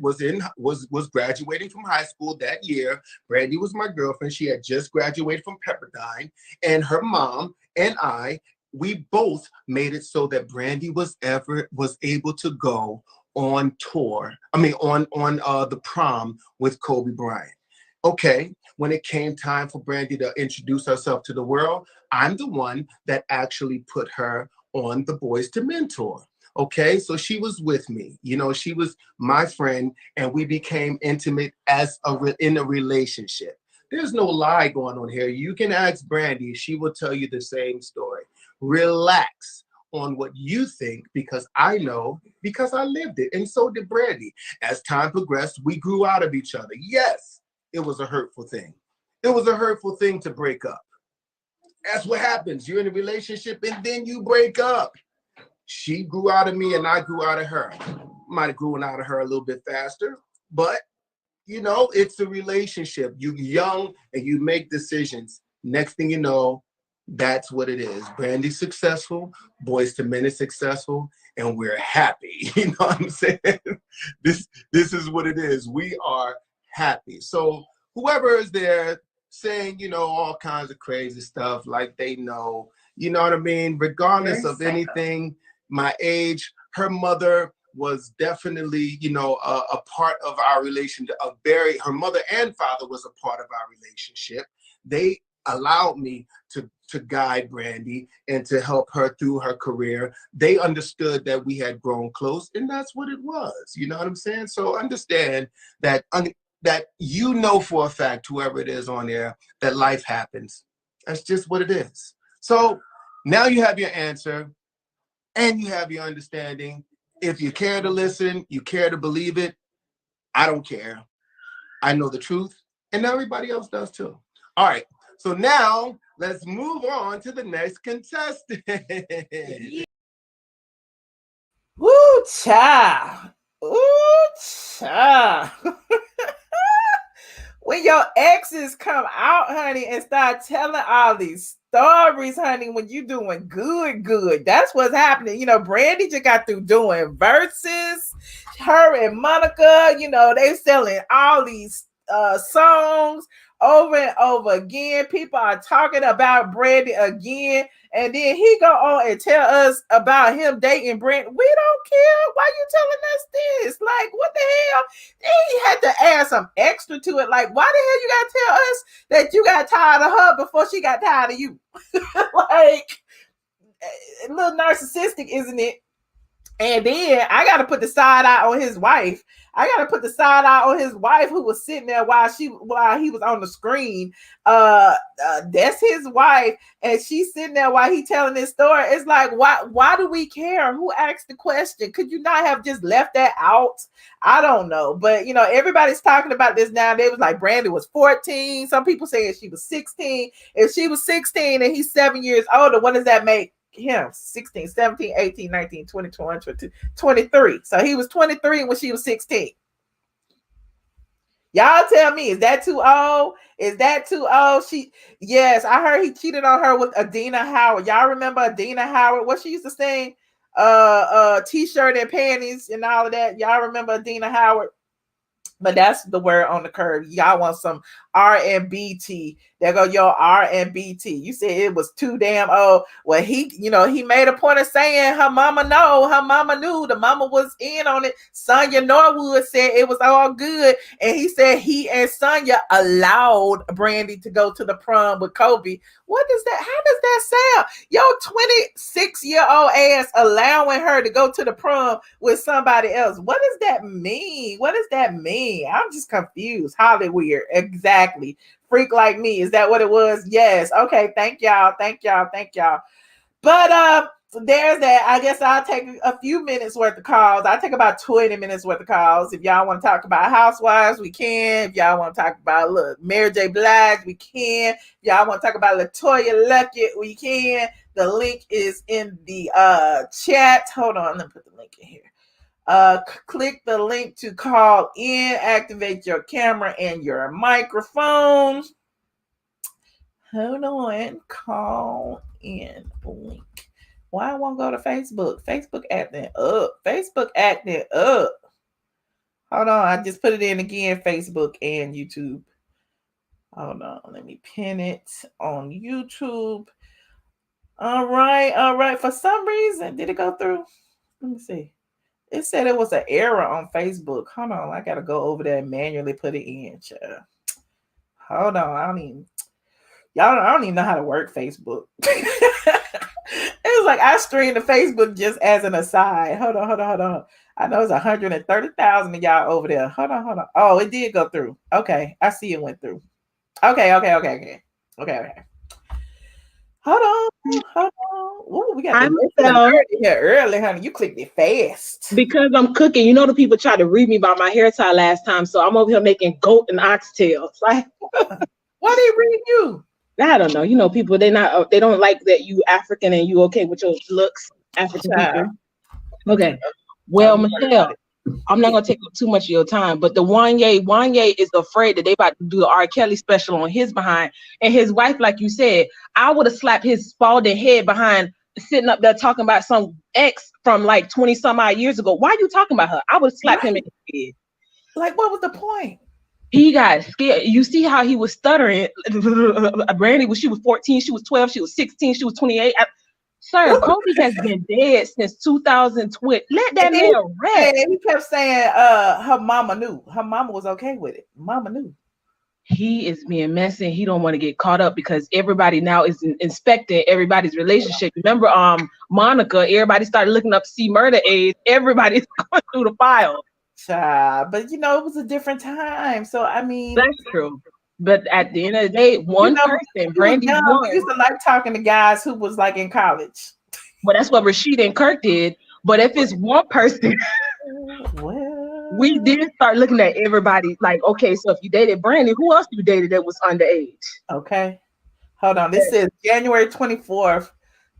was graduating from high school that year. Brandy was my girlfriend. She had just graduated from Pepperdine, and her mom and I, we both made it so that Brandy was able to go on tour. I mean, on the prom with Kobe Bryant. Okay, when it came time for Brandy to introduce herself to the world, I'm the one that actually put her on the BoyzIIMen tour. Okay, so she was with me. You know, she was my friend, and we became intimate in a relationship. There's no lie going on here. You can ask Brandy; she will tell you the same story. Relax on what you think, because I know, because I lived it, and so did Brandy. As time progressed, we grew out of each other. Yes, it was a hurtful thing. It was a hurtful thing to break up. That's what happens. You're in a relationship and then you break up. She grew out of me and I grew out of her. Might have grown out of her a little bit faster, but you know, it's a relationship. You're young and you make decisions. Next thing you know, that's what it is. Brandy's successful, BoyzIIMen is successful, and we're happy. You know what I'm saying? This is what it is. We are happy. So whoever is there saying, you know, all kinds of crazy stuff like they know, you know what I mean? Regardless of anything, my age, her mother was definitely, you know, a part of our relationship. Her mother and father was a part of our relationship. They allowed me to guide Brandy and to help her through her career. They understood that we had grown close, and that's what it was. You know what I'm saying? So understand that you know for a fact, whoever it is on there, that life happens. That's just what it is. So now you have your answer and you have your understanding. If you care to listen, you care to believe it, I don't care. I know the truth, and everybody else does too. All right. So now let's move on to the next contestant. Woo, child. Ooh, child. When your exes come out, honey, and start telling all these stories, honey, when you doing good. That's what's happening. You know, Brandy just got through doing verses. Her and Monica, you know, they selling all these songs over and over again. People are talking about Brandy again. And then he go on and tell us about him dating Brandy. We don't care. Why you telling us this? Like, what the hell? He had to add some extra to it. Like, why the hell you gotta tell us that you got tired of her before she got tired of you? Like, a little narcissistic, isn't it? And then I got to put the side eye on his wife. Who was sitting there while he was on the screen. That's his wife, and she's sitting there while he telling this story. It's like, why do we care? Who asked the question? Could you not have just left that out? I don't know, but you know, everybody's talking about this now. They was like, Brandy was 14. Some people saying she was 16. If she was 16 and he's 7 years older, what does that make him? 16, 17, 18, 19, 20, 21, 22, 23. So he was 23 when she was 16. Y'all tell me, is that too old? Yes, I heard he cheated on her with Adina Howard. Y'all remember Adina Howard? What she used to sing? t-shirt and panties and all of that. Y'all remember Adina Howard? But that's the word on the curve. Y'all want some R&BT. There go your R&BT. You said it was too damn old. Well, he made a point of saying her mama knew. The mama was in on it. Sonya Norwood said it was all good. And he said he and Sonya allowed Brandy to go to the prom with Kobe. How does that sound? Your 26-year-old ass allowing her to go to the prom with somebody else. What does that mean? I'm just confused. Hollywood. Exactly. Freak like me. Is that what it was? Yes. Okay. Thank y'all. But there's that. I guess I'll take a few minutes worth of calls. I'll take about 20 minutes worth of calls. If y'all want to talk about housewives, we can. If y'all want to talk about Mary J. Blige, we can. If y'all want to talk about LaToya Lucky, we can. The link is in the chat. Hold on, let me put the link in here. Click the link to call in, activate your camera and your microphone. Hold on, call in link. Why I won't go to Facebook? Facebook acting up. Hold on, I just put it in again, Facebook and YouTube. Hold on, let me pin it on YouTube. All right. For some reason, did it go through? Let me see. It said it was an error on Facebook. Hold on, I gotta go over there and manually put it in. Child. Hold on, I don't even know how to work Facebook. It was like I streamed to Facebook just as an aside. Hold on. I know it's 130,000 of y'all over there. Hold on. Oh, it did go through. Okay, I see it went through. Okay. Hold on. Ooh, we got here early, honey. You clicked it fast. Because I'm cooking. You know the people tried to read me about my hair tie last time, so I'm over here making goat and oxtails. Like, why they read you? I don't know. You know, people they don't like that you African and you okay with your looks, African people. Okay. Well, Michelle, I'm not gonna take up too much of your time, but the Wanya is afraid that they about to do the R. Kelly special on his behind, and his wife, like you said, I would have slapped his balding head behind, sitting up there talking about some ex from like 20 some odd years ago. Why are you talking about her? I would have slapped him in the head. Like, what was the point? He got scared. You see how he was stuttering. Brandy, she was 14, she was 12, she was 16, she was 28. Sir, Kobe has been dead since 2020. Let that man rest. He kept saying her mama knew. Her mama was okay with it. Mama knew. He is being messy. He don't want to get caught up because everybody now is inspecting everybody's relationship. Remember, Monica, everybody started looking up C murder age. Everybody's going through the file. But it was a different time. So I mean, that's true. But at the end of the day, one person, Brandy, we used to like talking to guys who was like in college. Well, that's what Rashida and Kirk did. But if it's one person, we did start looking at everybody like, okay, so if you dated Brandy, who else you dated that was underage? Okay. Hold on. This is January 24th,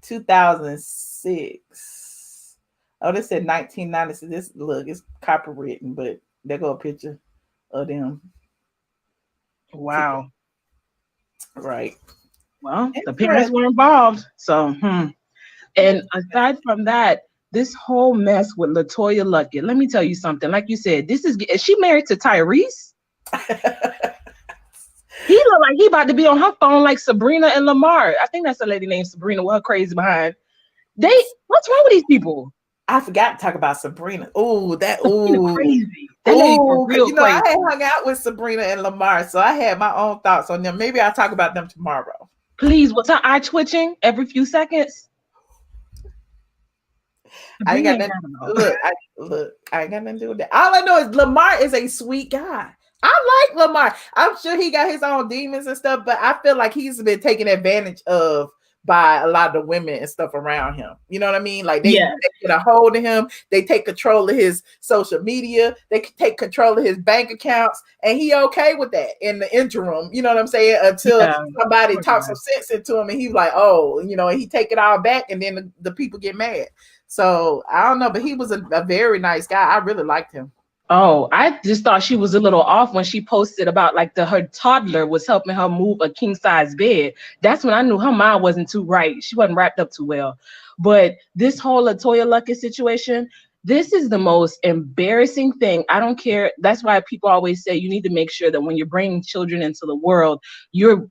2006. Oh, this said 1996. This look, it's copywritten, but there go a picture of them. Wow. Right. Well, the parents were involved. So, And aside from that, this whole mess with LaToya Luckett, let me tell you something. Like you said, is she married to Tyrese? He look like he about to be on her phone like Sabrina and Lamar. I think that's a lady named Sabrina with her crazy behind. What's wrong with these people? I forgot to talk about Sabrina. Crazy. That lady for real crazy. I had hung out with Sabrina and Lamar, so I had my own thoughts on them. Maybe I'll talk about them tomorrow. Please, what's her eye twitching every few seconds? I ain't got nothing. Look, I ain't got nothing to do with that. All I know is Lamar is a sweet guy. I like Lamar. I'm sure he got his own demons and stuff, but I feel like he's been taken advantage of by a lot of the women and stuff around him. You know what I mean? Like they get a hold of him. They take control of his social media. They can take control of his bank accounts, and he okay with that in the interim. You know what I'm saying? Until somebody talks some sense into him, and he's like, oh, and he take it all back, and then the people get mad. So I don't know, but he was a very nice guy. I really liked him. Oh, I just thought she was a little off when she posted about like her toddler was helping her move a king size bed. That's when I knew her mind wasn't too right. She wasn't wrapped up too well. But this whole LaToya Lucky situation, this is the most embarrassing thing. I don't care. That's why people always say you need to make sure that when you're bringing children into the world, you're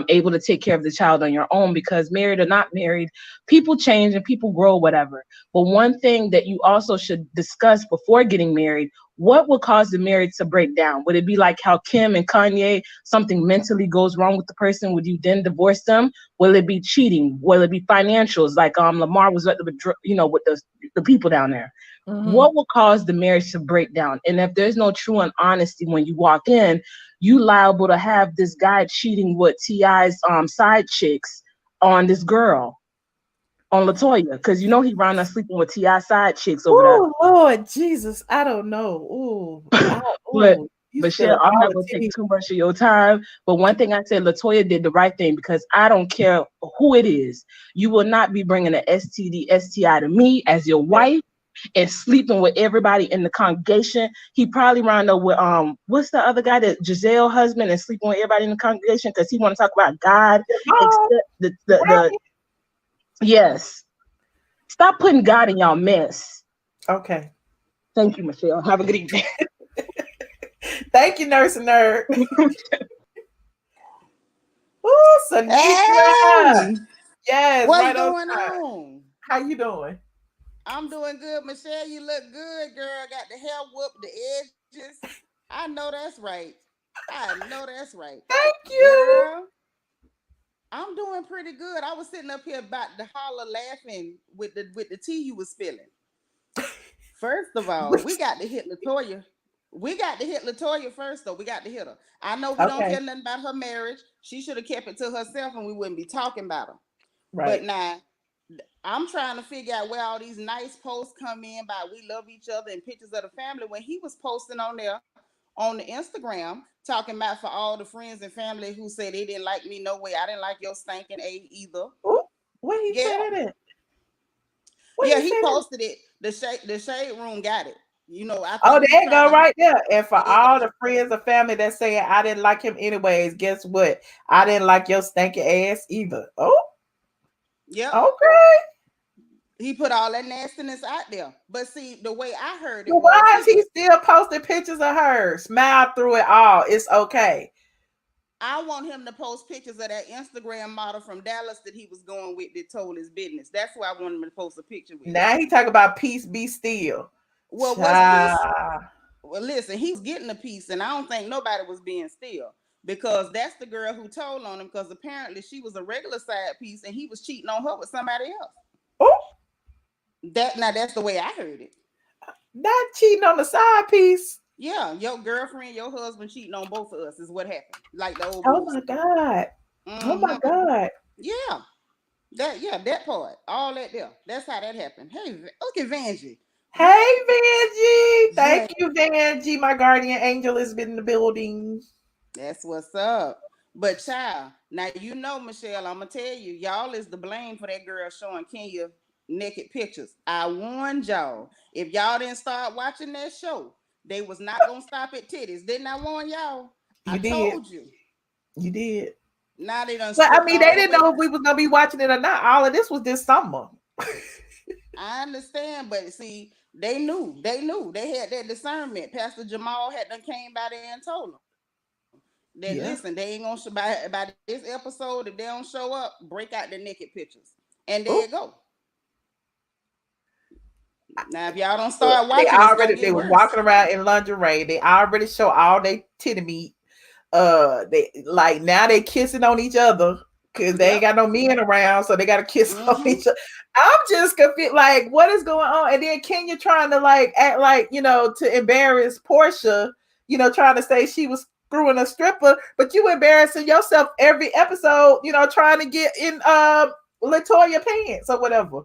able to take care of the child on your own, because married or not married, people change and people grow, whatever. But one thing that you also should discuss before getting married, what would cause the marriage to break down? Would it be like how Kim and Kanye, something mentally goes wrong with the person? Would you then divorce them? Will it be cheating? Will it be financials? Like Lamar was with the people down there. Mm-hmm. What will cause the marriage to break down? And if there's no true and honesty when you walk in, you liable to have this guy cheating with T.I.'s side chicks on this girl, on LaToya, because you know he round up sleeping with T.I. side chicks over there. Oh Lord Jesus, I don't know. But Michelle, I'm not gonna take too much of your time. But one thing I said, LaToya did the right thing, because I don't care who it is. You will not be bringing an STD, STI to me as your wife and sleeping with everybody in the congregation. He probably round up with what's the other guy, that Giselle husband, and sleeping with everybody in the congregation because he want to talk about God. The yes. Stop putting God in y'all mess. Okay. Thank you, Michelle. Have a good evening. Thank you, Nurse and Nerd. Ooh, Sanitra. Hey. Yes. What's going on? How you doing? I'm doing good, Michelle. You look good, girl. Got the hair whooped, the edges. I know that's right. Thank you. Girl, I'm doing pretty good. I was sitting up here about to holler laughing with the tea you was spilling. First of all, we got to hit LaToya. First, though. We got to hit her. I know we don't care nothing about her marriage. She should have kept it to herself and we wouldn't be talking about her. Right. But now, I'm trying to figure out where all these nice posts come in about we love each other and pictures of the family, when he was posting on there on the Instagram talking about for all the friends and family who said they didn't like me no way. I didn't like your stinking A either. Ooh, what he said it? He posted it. The shade room got it. You know, there you go right there. And for all the friends and family that saying I didn't like him anyways, guess what? I didn't like your stinking ass either. Oh, yeah. Okay. He put all that nastiness out there. But see, the way I heard it, why is he still posting pictures of her? Smile through it all. It's okay. I want him to post pictures of that Instagram model from Dallas that he was going with that told his business. That's who I want him to post a picture with. Now he talking about peace be still. Well, well, listen, he's getting a piece, and I don't think nobody was being still, because that's the girl who told on him, because apparently she was a regular side piece and he was cheating on her with somebody else. Oh. That's the way I heard it. Not cheating on the side piece. Yeah, your girlfriend, your husband cheating on both of us is what happened. Like the old. Oh my God. Mm-hmm. Oh my God. Yeah. That part. All that there. That's how that happened. Hey, look at Vanjie. Hey, Vanjie. Thank you, Vanjie. My guardian angel has been in the building. That's what's up. But child, now you know, Michelle, I'm gonna tell you, y'all is the blame for that girl showing Kenya naked pictures. I warned y'all. If y'all didn't start watching that show, they was not gonna stop at titties. Didn't I warn y'all? I told you. You did. Now they done. But I mean, they didn't know if we was gonna be watching it or not. All of this was this summer. I understand, but see, they knew. They had that discernment. Pastor Jamal had done came by there and told them that listen, they ain't gonna show by this episode. If they don't show up, break out the naked pictures, and there you go. Now, if y'all don't start watching, they were walking around in lingerie. They already show all their titty meat. They like now they kissing on each other because they ain't got no men around, so they got to kiss on each other. I'm just confused. Like, what is going on? And then Kenya trying to like act like, you know, to embarrass Porsha, you know, trying to say she was screwing a stripper, but you embarrassing yourself every episode, you know, trying to get in LaToya pants or whatever.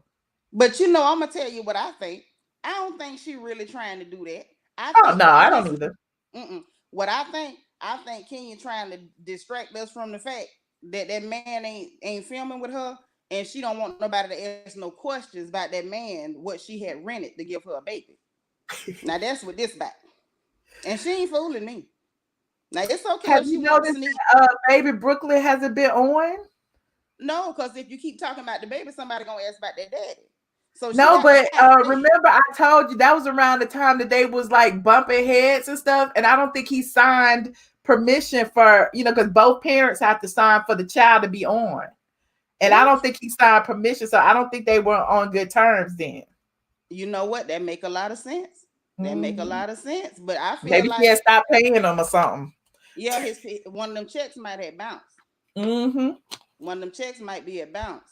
But you know, I'm gonna tell you what I think. I don't think she really trying to do that. I don't either. What I think Kenya trying to distract us from the fact that that man ain't filming with her, and she don't want nobody to ask no questions about that man, what she had rented to give her a baby. Now that's what this about, and she ain't fooling me. Now it's okay. Have you noticed baby Brooklyn hasn't been on? No, because if you keep talking about the baby, somebody gonna ask about their daddy. So no, but remember I told you that was around the time that they was like bumping heads and stuff, and I don't think he signed permission for, you know, because both parents have to sign for the child to be on, and I don't think he signed permission, so I don't think they were on good terms then. You know what? That make a lot of sense. That make a lot of sense, but I feel maybe like he can't stop paying them or something. Yeah, one of them checks might have bounced. One of them checks might be a bounce.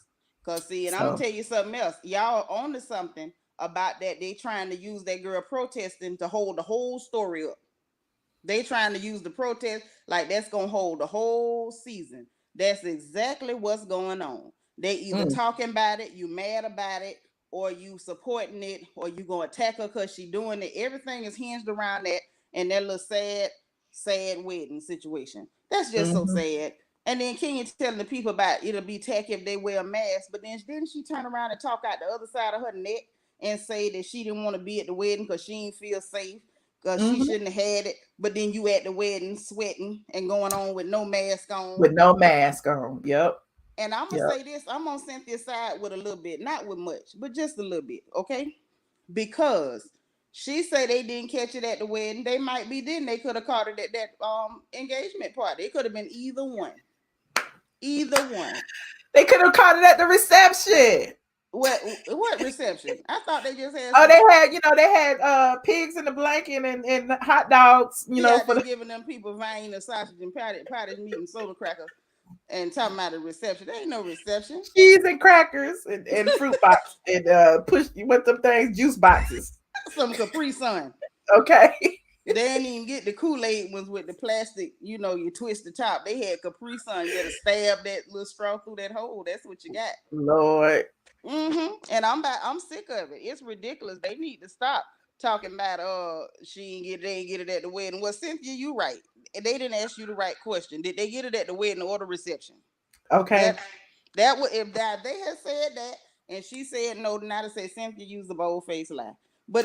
Cause see, and I'm gonna tell you something else. Y'all on to something about that. They trying to use that girl protesting to hold the whole story up. They trying to use the protest like that's gonna hold the whole season. That's exactly what's going on. They either talking about it, you mad about it, or you supporting it, or you gonna attack her because she doing it. Everything is hinged around that and that little sad wedding situation. That's just so sad. And then Kenya telling the people about it'll be tacky if they wear a mask, but then didn't she turn around and talk out the other side of her neck and say that she didn't want to be at the wedding because she didn't feel safe, because she shouldn't have had it, but then you at the wedding sweating and going on with no mask on. With no mask on, yep. And I'm gonna say this, I'm on Cynthia's side with a little bit, not with much, but just a little bit, okay? Because she said they didn't catch it at the wedding. They might be then. They could have caught it at that engagement party. It could have been either one. Either one. They could have caught it at the reception. What reception? I thought they just had. Oh, they had pigs in the blanket and hot dogs. You know, for giving them people vine and sausage and pottage meat and soda crackers. And talking about a reception. There ain't no reception. Cheese and crackers and fruit box and push what them things, juice boxes. Some Capri Sun. Okay. They didn't even get the Kool-Aid ones with the plastic, you know, you twist the top. They had Capri Sun. You had to stab that little straw through that hole. That's what you got. Lord. And I'm sick of it. It's ridiculous. They need to stop talking about they didn't get it at the wedding. Well, Cynthia, you right. They didn't ask you the right question. Did they get it at the wedding or the reception? Okay. That would if they had said that and she said no, then I'd have said Cynthia used the bold-faced lie. But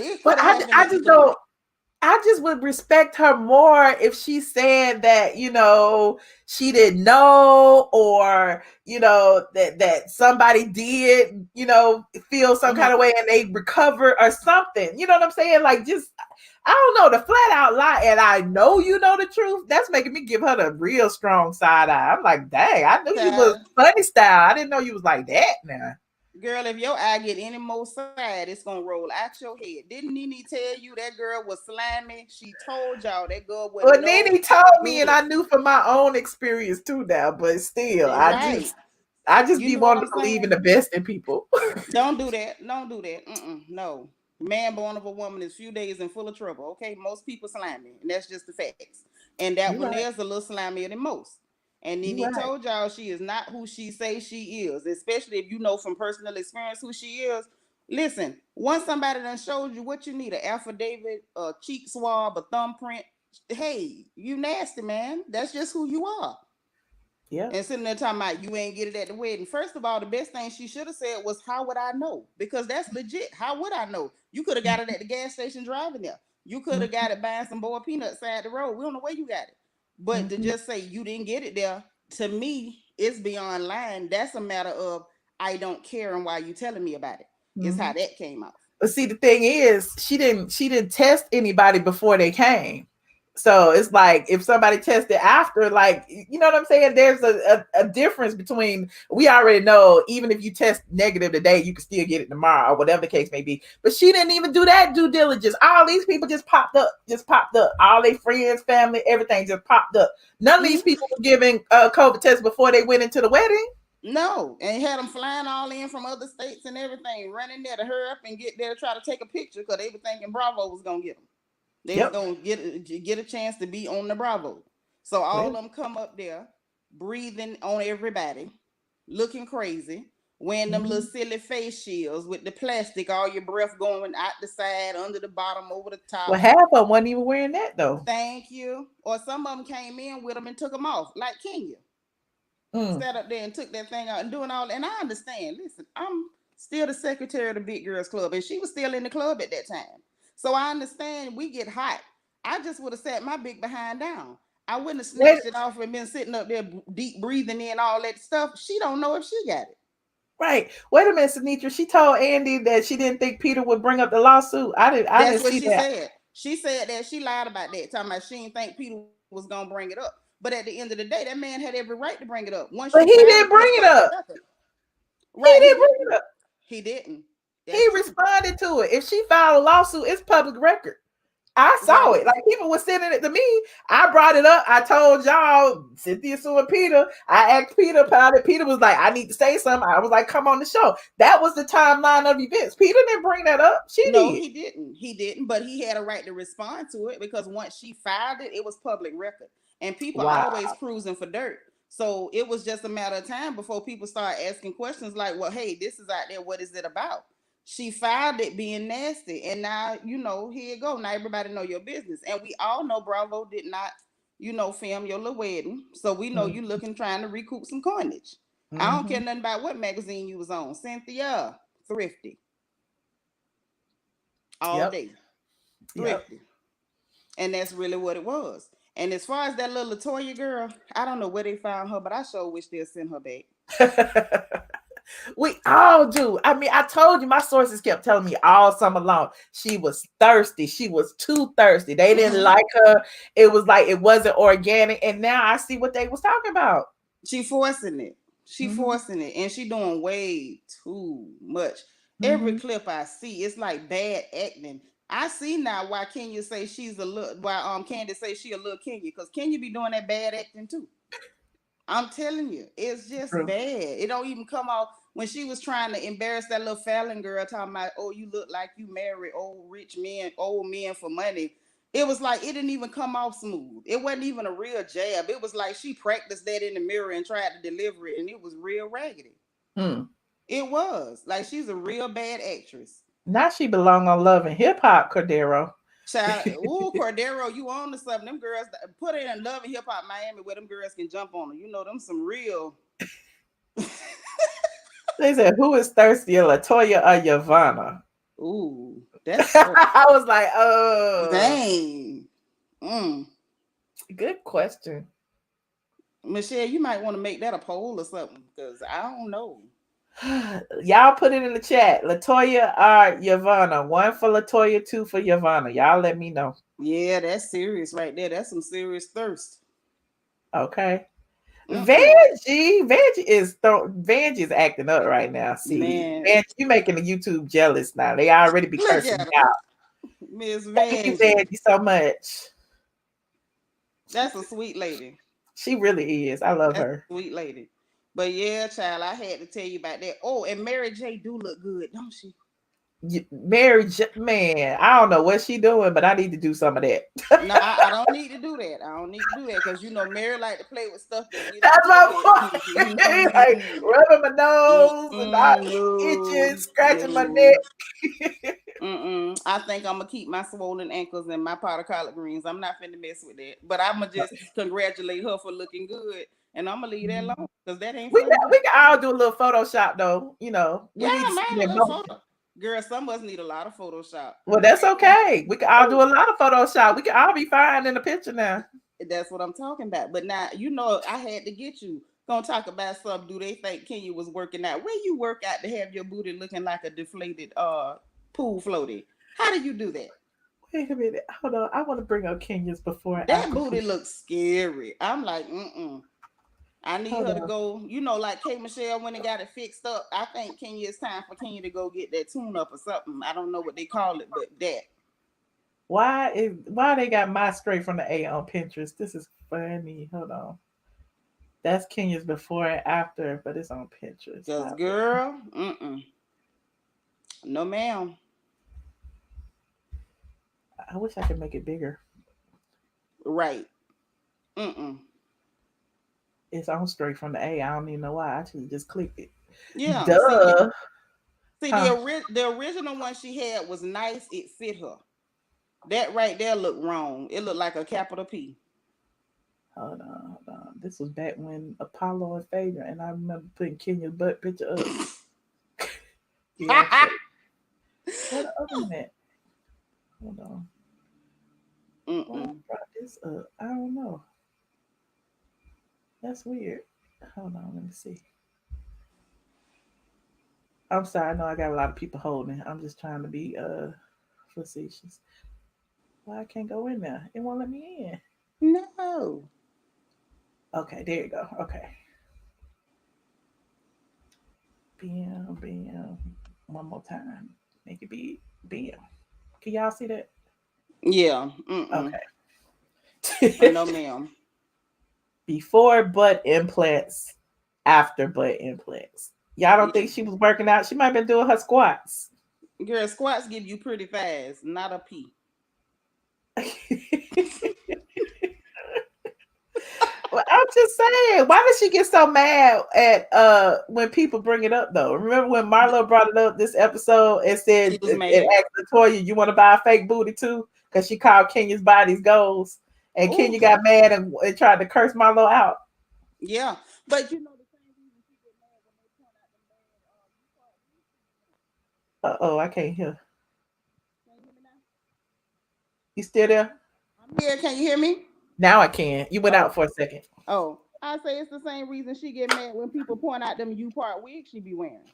I just would respect her more if she said that, you know, she didn't know, or, you know, that somebody did, you know, feel some kind of way and they recovered or something. You know what I'm saying? Like, just, I don't know, the flat out lie, and I know you know the truth, that's making me give her the real strong side eye. I'm like, dang, I knew you was funny style. I didn't know you was like that now. Girl, if your eye get any more sad, it's gonna roll out your head. Didn't Nene tell you that girl was slimy? She told y'all that girl was. Well, Nene told me, and I knew from my own experience too now, but still, right. I just be wanting to believe in the best in people. Don't do that. No. Man born of a woman is few days and full of trouble. Okay, most people slimy, and that's just the facts. And that one is a little slimier than most. And Nene told y'all she is not who she says she is, especially if you know from personal experience who she is. Listen, once somebody done showed you what you need, an affidavit, a cheek swab, a thumbprint, hey, you nasty, man. That's just who you are. Yeah. And sitting there talking about you ain't get it at the wedding. First of all, the best thing she should have said was, how would I know? Because that's legit. How would I know? You could have got it at the gas station driving there. You could have got it buying some boiled peanuts side the road. We don't know where you got it. But to just say you didn't get it there, to me, it's beyond lying. That's a matter of I don't care and why you telling me about it. It's how that came out. But see, the thing is, she didn't test anybody before they came. So it's like if somebody tested after, like, you know what I'm saying? There's a difference between, we already know, even if you test negative today, you can still get it tomorrow or whatever the case may be. But she didn't even do that due diligence. All these people just popped up. All their friends, family, everything just popped up. None of these people were giving COVID tests before they went into the wedding. No, and had them flying all in from other states and everything, running there to hurry up and get there to try to take a picture because they were thinking Bravo was going to get them. They were going to get a chance to be on the Bravo. So all of them come up there, breathing on everybody, looking crazy, wearing them little silly face shields with the plastic, all your breath going out the side, under the bottom, over the top. Well, half of them wasn't even wearing that, though. Thank you. Or some of them came in with them and took them off, like Kenya. Sat up there and took that thing out and doing all that. And I understand. Listen, I'm still the secretary of the Big Girls Club, and she was still in the club at that time. So I understand we get hot. I just would have sat my big behind down. I wouldn't have snatched it off and been sitting up there deep breathing in all that stuff. She don't know if she got it. Right. Wait a minute, Sinitra. She told Andy that she didn't think Peter would bring up the lawsuit. I didn't see that. Said. She said that she lied about that, talking about she didn't think Peter was gonna bring it up. But at the end of the day, that man had every right to bring it up. But he didn't bring it up. Right. He didn't bring it up. He didn't. He responded to it. If she filed a lawsuit, it's public record. I saw it. Like, people were sending it to me. I brought it up. I told y'all, Cynthia suing Peter. I asked Peter about it. Peter was like, I need to say something. I was like, come on the show. That was the timeline of events. Peter didn't bring that up. No, he didn't. He didn't. But he had a right to respond to it, because once she filed it, it was public record. And people always cruising for dirt. So it was just a matter of time before people start asking questions like, well, hey, this is out there. What is it about? She filed it being nasty, and now, you know, here you go. Now everybody know your business, and we all know Bravo did not, you know, film your little wedding, so we know you looking, trying to recoup some coinage. I don't care nothing about what magazine you was on. Cynthia, thrifty, all day, thrifty, and that's really what it was. And as far as that little LaToya girl, I don't know where they found her, but I sure wish they'd send her back. We all do. I mean, I told you, my sources kept telling me all summer long she was thirsty. She was too thirsty. They didn't like her. It was like it wasn't organic. And now I see what they was talking about. She forcing it. She forcing it, and she doing way too much. Every clip I see, it's like bad acting. I see now why Kenya say she's a little. Why Kandi say she a little Kenya, because Kenya be doing that bad acting too. I'm telling you, it's just bad. It don't even come off. When she was trying to embarrass that little Fallon girl, talking about, oh, you look like you marry old rich men, old men for money. It was like, it didn't even come off smooth. It wasn't even a real jab. It was like she practiced that in the mirror and tried to deliver it, and it was real raggedy. It was. Like, she's a real bad actress. Now she belong on Love and Hip Hop, Cordero. Child, ooh, Cordero, you on to something. Them girls, put it in Love and Hip Hop Miami where them girls can jump on her. You know, them some real. They said, who is thirstier, LaToya or Yavana? Ooh, that's. I was like, oh. Dang. Good question. Michelle, you might want to make that a poll or something, because I don't know. Y'all put it in the chat. LaToya or Yavana. 1 for LaToya, 2 for Yavana. Y'all let me know. Yeah, that's serious right there. That's some serious thirst. Okay. Vanjie is acting up right now. See, Vanjie, you making the YouTube jealous now. They already be cursing me out. Miss Vanjie. Thank you, Vanjie, so much. That's a sweet lady. She really is. I love her. Sweet lady. But yeah, child, I had to tell you about that. Oh, and Mary J do look good, don't she? Mary J, man, I don't know what she doing, but I need to do some of that. No, I don't need to do that. I don't need to do that, because you know Mary like to play with stuff. That's my point. Like rubbing my nose and itching, scratching my neck. I think I'm gonna keep my swollen ankles and my pot of collard greens. I'm not finna mess with that. But I'm gonna just congratulate her for looking good, and I'm gonna leave that alone, because that ain't. We can all do a little Photoshop though. You know, we need to girl, some of us need a lot of Photoshop. Well, that's okay. We can all do a lot of Photoshop. We can all be fine in the picture now. That's what I'm talking about. But now, you know, I had to get you. Gonna talk about something. Do they think Kenya was working out? Where you work out to have your booty looking like a deflated pool floaty? How do you do that? Wait a minute. Hold on. I want to bring up Kenya's before. That booty looks scary. I'm like, I need her to go, you know, like K. Michelle when they got it fixed up. I think it's time for Kenya to go get that tune up or something. I don't know what they call it, but that. Why they got my straight from the A on Pinterest? This is funny. Hold on. That's Kenya's before and after, but it's on Pinterest. Just girl, no ma'am. I wish I could make it bigger. Right. It's on straight from the A. I don't even know why. I should have just clicked it. Yeah. Duh. See, the original one she had was nice. It fit her. That right there looked wrong. It looked like a capital P. Hold on. This was back when Apollo and Phaedra, and I remember putting Kenya's butt picture up. Yeah, what other that? Hold on. Why brought this up? I don't know. That's weird. Hold on, let me see. I'm sorry, I know I got a lot of people holding. I'm just trying to be facetious. Why I can't go in there? It won't let me in. No. Okay, there you go. Okay. BM. One more time. Make it be BM. Can y'all see that? Yeah. Okay. No, ma'am. Before butt implants, after butt implants. Y'all don't think she was working out? She might have been doing her squats. Girl, squats give you pretty fast, not a pee. Well, I'm just saying, why does she get so mad at when people bring it up though? Remember when Marlo brought it up this episode and said it asked LaToya, you want to buy a fake booty too? Because she called Kenya's bodies goals. And Kenya got mad and tried to curse Marlo out. Yeah. But you know the same reason she get mad when they point out the bad I can't hear. Can you hear me now? You still there? I'm here. Can you hear me? Now I can. You went out for a second. Oh, I say it's the same reason she get mad when people point out them U-part wigs she be wearing.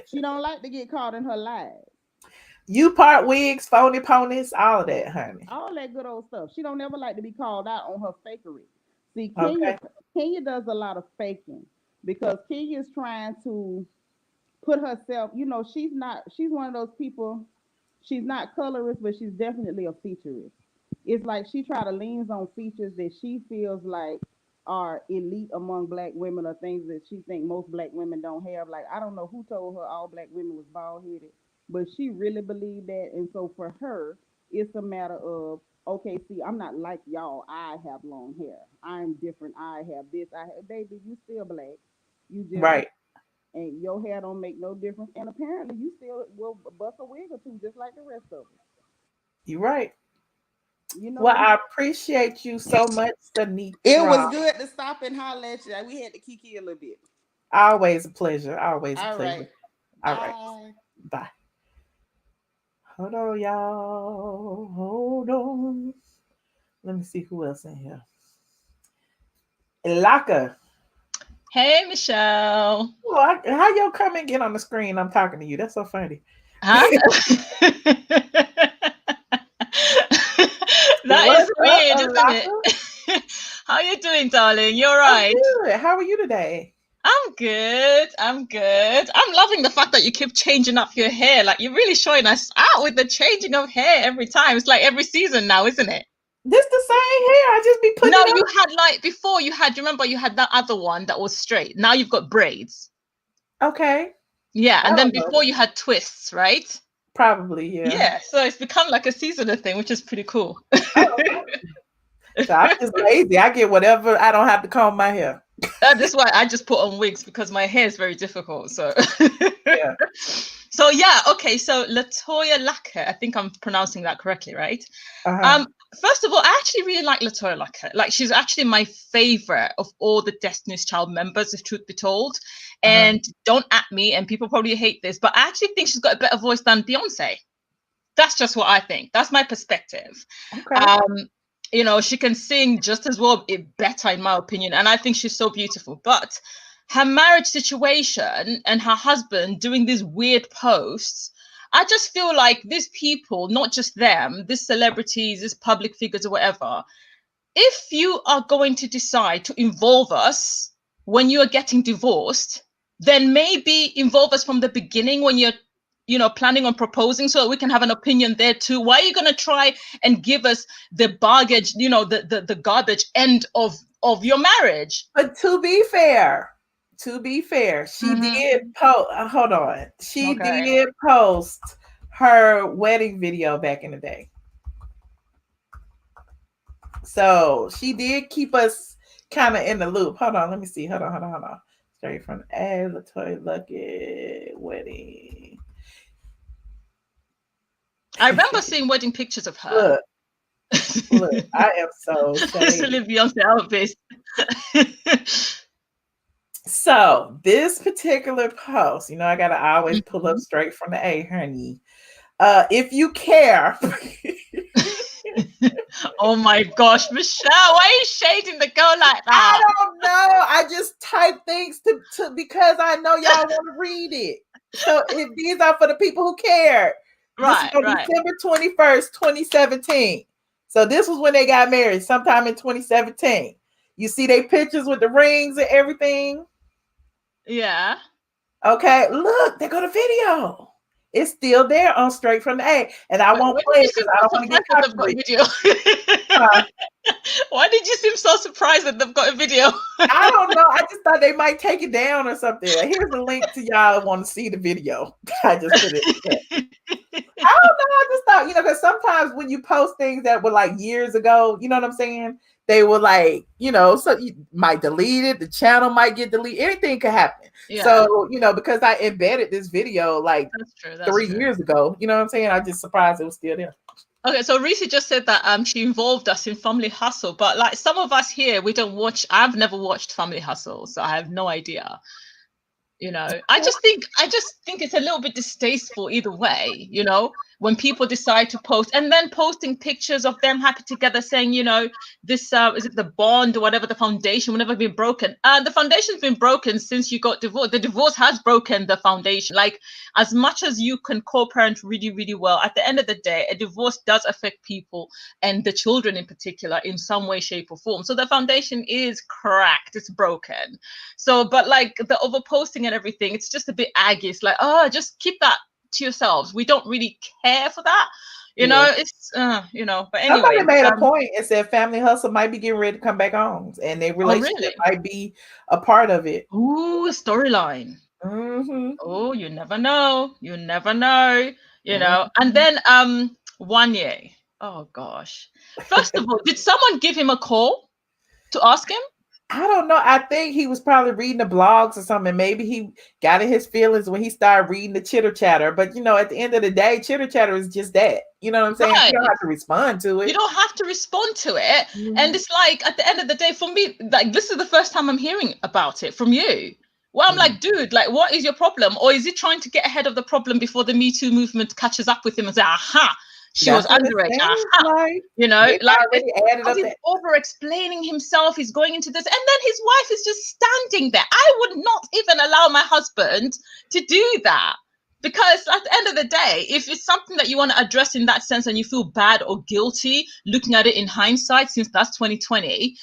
She don't like to get caught in her lies. U-part wigs, phony ponies, all of that, honey. All that good old stuff. She don't never like to be called out on her fakery. See, Kenya does a lot of faking because Kenya is trying to put herself, you know, she's one of those people, she's not colorist, but she's definitely a featurist. It's like she try to lean on features that she feels like are elite among black women or things that she think most black women don't have. Like, I don't know who told her all black women was bald-headed, but she really believed that. And so for her, it's a matter of, okay, see, I'm not like y'all. I have long hair. I'm different. I have this. Baby, you still black. You just right. And your hair don't make no difference. And apparently you still will bust a wig or two just like the rest of us. You're right. You know, well, I appreciate you so much, Sanitra. It was good to stop and holler at you. We had to kiki a little bit. Always a pleasure. Always a pleasure. Right. All right. Bye. Hold on, y'all. Hold on. Let me see who else in here. Laka. Hey, Michelle. Oh, how you come and get on the screen? I'm talking to you. That's so funny. Huh? That is weird, isn't it? How are you doing, darling? You're right. Good. How are you today? I'm good. I'm loving the fact that you keep changing up your hair. Like, you're really showing us out with the changing of hair every time. It's like every season now, isn't it? This the same hair. I just be putting No, you had like before remember you had that other one that was straight. Now you've got braids. Okay. Yeah, and then before you had twists, right? Probably, yeah. Yeah, so it's become like a seasonal thing, which is pretty cool. So I'm just lazy. I get whatever. I don't have to comb my hair. That's why I just put on wigs because my hair is very difficult. So yeah. So yeah, okay. So LaToya Lucky, I think I'm pronouncing that correctly, right? First of all, I actually really like LaToya Lucky. Like, she's actually my favorite of all the Destiny's Child members, if truth be told. And don't at me, and people probably hate this, but I actually think she's got a better voice than Beyonce. That's just what I think. That's my perspective. Okay. You know, she can sing just as well, better in my opinion, and I think she's so beautiful. But her marriage situation and her husband doing these weird posts, I just feel like these people, not just them, these celebrities, these public figures or whatever, if you are going to decide to involve us when you are getting divorced, then maybe involve us from the beginning when you're, you know, planning on proposing, so that we can have an opinion there too. Why are you going to try and give us the baggage, you know, the garbage end of your marriage? But to be fair, she did post. Hold on, she did post her wedding video back in the day, so she did keep us kind of in the loop. Hold on, let me see. Hold on. Straight from LaToya Lucky wedding. I remember seeing wedding pictures of her. Look, I am so silly Beyonce outfit. So this particular post, you know, I gotta always pull up straight from the A, honey. If you care. Oh my gosh, Michelle, why are you shading the girl like that? I don't know. I just type things to because I know y'all want to read it. So if these are for the people who cared. Right, this is on December 21st, 2017. So this was when they got married, sometime in 2017. You see they pictures with the rings and everything. Yeah. Okay, look, they got a video. It's still there on Straight from the A, and I won't play it because I don't want to get copyrighted. Video. Why did you seem so surprised that they've got a video? I don't know. I just thought they might take it down or something. Here's a link to y'all want to see the video. I just put it. I don't know. I just thought, because sometimes when you post things that were like years ago, you know what I'm saying? They were like, so you might delete it. The channel might get deleted. Anything could happen. Yeah. So, because I embedded this video like that's true. 3 years ago, you know what I'm saying? I'm just surprised it was still there. Okay, so Reese just said that she involved us in Family Hustle, but like some of us here, we don't watch. I've never watched Family Hustle, so I have no idea. I just think it's a little bit distasteful either way, when people decide to post and then posting pictures of them happy together saying, this is it the bond or whatever, the foundation will never be broken. The foundation's been broken since you got divorced. The divorce has broken the foundation. Like, as much as you can co-parent really, really well, at the end of the day, a divorce does affect people and the children in particular in some way, shape or form. So the foundation is cracked, it's broken. So, but like the over posting and everything, it's just a bit aggy. It's like, oh, just keep that to yourselves. We don't really care for that. It's but anyway. Somebody made a point and said Family Hustle might be getting ready to come back on and their relationship might be a part of it. Ooh, storyline. Mm-hmm. Oh, you never know. And then Wanya. Oh gosh. First of all, did someone give him a call to ask him? I don't know. I think he was probably reading the blogs or something. Maybe he got in his feelings when he started reading the chitter chatter. But at the end of the day, chitter chatter is just that. You know what I'm saying? Right. You don't have to respond to it. You don't have to respond to it. Mm-hmm. And it's like, at the end of the day, for me, like, this is the first time I'm hearing about it from you. Well, I'm like, dude, like, what is your problem? Or is he trying to get ahead of the problem before the Me Too movement catches up with him and say, aha, she was underage. Like, he's over-explaining himself. He's going into this. And then his wife is just standing there. I would not even allow my husband to do that. Because at the end of the day, if it's something that you want to address in that sense and you feel bad or guilty looking at it in hindsight, since that's 2020,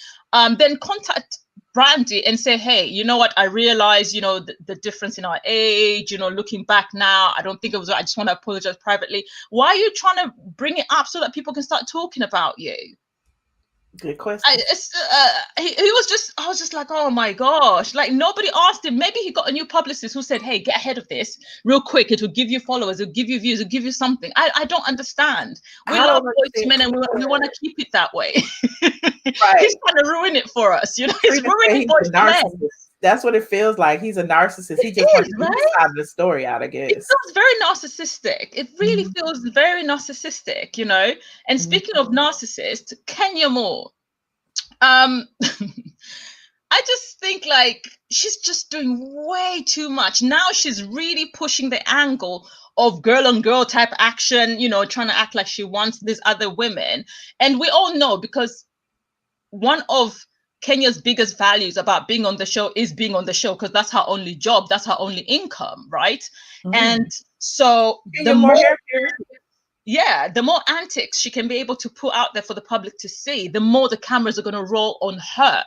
then contact Brandy and say, hey, you know what? I realize, the difference in our age, looking back now, I don't think it was right. I just want to apologize privately. Why are you trying to bring it up so that people can start talking about you? Good question. I was just like, oh my gosh, like nobody asked him. Maybe he got a new publicist who said, hey, get ahead of this real quick. It will give you followers, it'll give you views, it'll give you something. I don't understand. We love BoyzIIMen and we want to keep it that way. Right. He's trying to ruin it for us. He's ruining BoyzIIMen. That's what it feels like. He's a narcissist. He just wants to get his side of the story out, I guess. It feels very narcissistic. It really feels very narcissistic, And speaking of narcissist, Kenya Moore. I just think like she's just doing way too much. Now she's really pushing the angle of girl on girl type action, trying to act like she wants these other women. And we all know, because one of Kenya's biggest values about being on the show is being on the show, because that's her only job, that's her only income, right? And so the more antics she can be able to put out there for the public to see, the more the cameras are going to roll on her.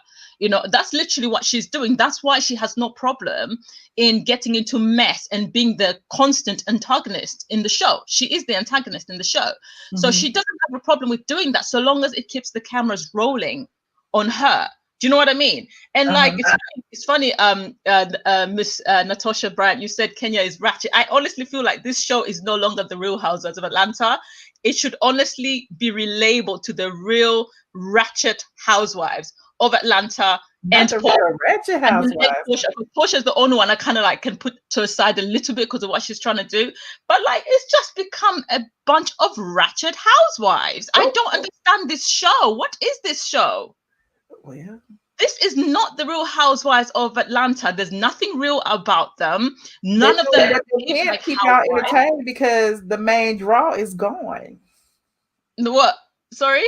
That's literally what she's doing. That's why she has no problem in getting into mess and being the constant antagonist in the show. She is the antagonist in the show. So she doesn't have a problem with doing that, so long as it keeps the cameras rolling on her. Do you know what I mean? And like, it's funny, Miss Natasha Bryant, you said Kenya is ratchet. I honestly feel like this show is no longer the Real Housewives of Atlanta. It should honestly be relabeled to the Real Ratchet Housewives of Atlanta. And Ratchet Housewives. Porsha is the only one I kind of like can put to a side a little bit because of what she's trying to do. But like, it's just become a bunch of ratchet housewives. I don't understand this show. What is this show? Well, this is not the Real Housewives of Atlanta. There's nothing real about them. None of them. They can't keep y'all entertained because the main draw is gone. What? Sorry?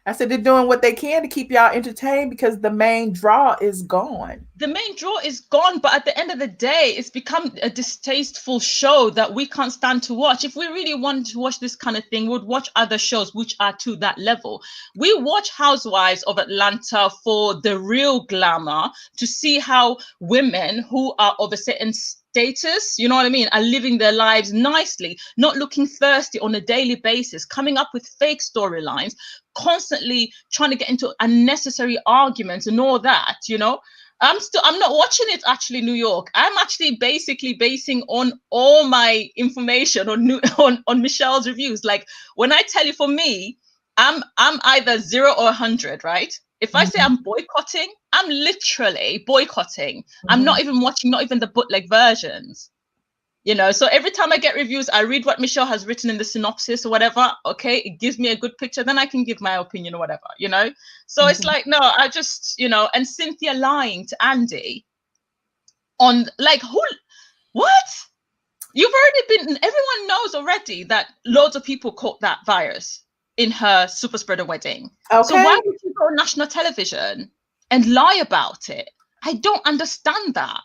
I said they're doing what they can to keep y'all entertained because the main draw is gone. The main draw is gone, but at the end of the day, it's become a distasteful show that we can't stand to watch. If we really wanted to watch this kind of thing, we'd watch other shows which are to that level. We watch Housewives of Atlanta for the real glamour, to see how women who are of a certain status, you know what I mean, are living their lives nicely, not looking thirsty on a daily basis, coming up with fake storylines, constantly trying to get into unnecessary arguments and all that, you know. I'm not watching it actually, New York. I'm actually basically basing on all my information on Michelle's reviews. Like, when I tell you, for me, I'm either 0 or 100, right? If I say I'm boycotting, I'm literally boycotting. I'm not even watching, not even the bootleg versions. You know, so every time I get reviews, I read what Michelle has written in the synopsis or whatever. Okay, it gives me a good picture. Then I can give my opinion or whatever, you know. So it's like, no, I just, you know, and Cynthia lying to Andy on, like, who, what? You've already been, everyone knows already that loads of people caught that virus in her super spreader wedding. Okay. So why would you go on national television and lie about it? I don't understand that.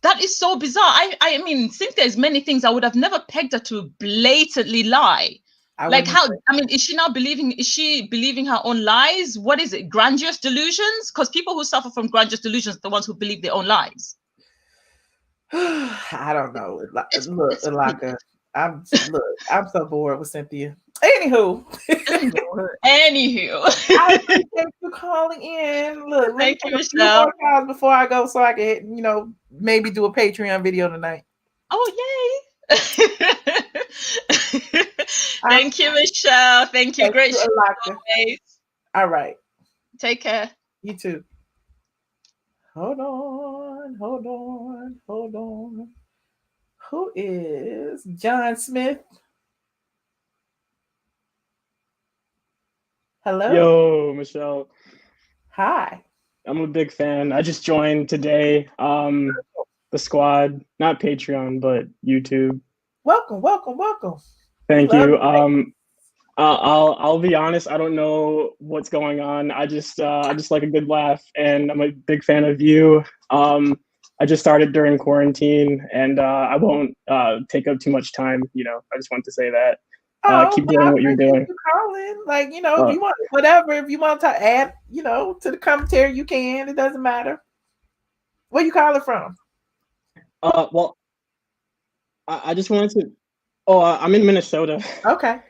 That is so bizarre. I mean, since there's many things, I would have never pegged her to blatantly lie. Like, how, I mean, is she believing her own lies? What is it? Grandiose delusions? Because people who suffer from grandiose delusions are the ones who believe their own lies. I don't know. Look, Alaka, I'm so bored with Cynthia. Anywho. I appreciate you calling in. Look, thank you, Michelle. Before I go, so I can, you know, maybe do a Patreon video tonight. Oh, yay. Thank you, Michelle. Thank you. Great show. All right. Take care. You too. Hold on. Who is John Smith? Hello. Yo, Michelle. Hi. I'm a big fan. I just joined today. The squad, not Patreon, but YouTube. Welcome. Thank you. I'll be honest, I don't know what's going on. I just like a good laugh, and I'm a big fan of you. I just started during quarantine, and I won't take up too much time. You know, I just want to say that. Keep doing what you're doing. Like, you know, if you want whatever, if you want to add, you know, to the commentary, you can. It doesn't matter. Where you calling from? Well, I just wanted to. Oh, I'm in Minnesota. Okay.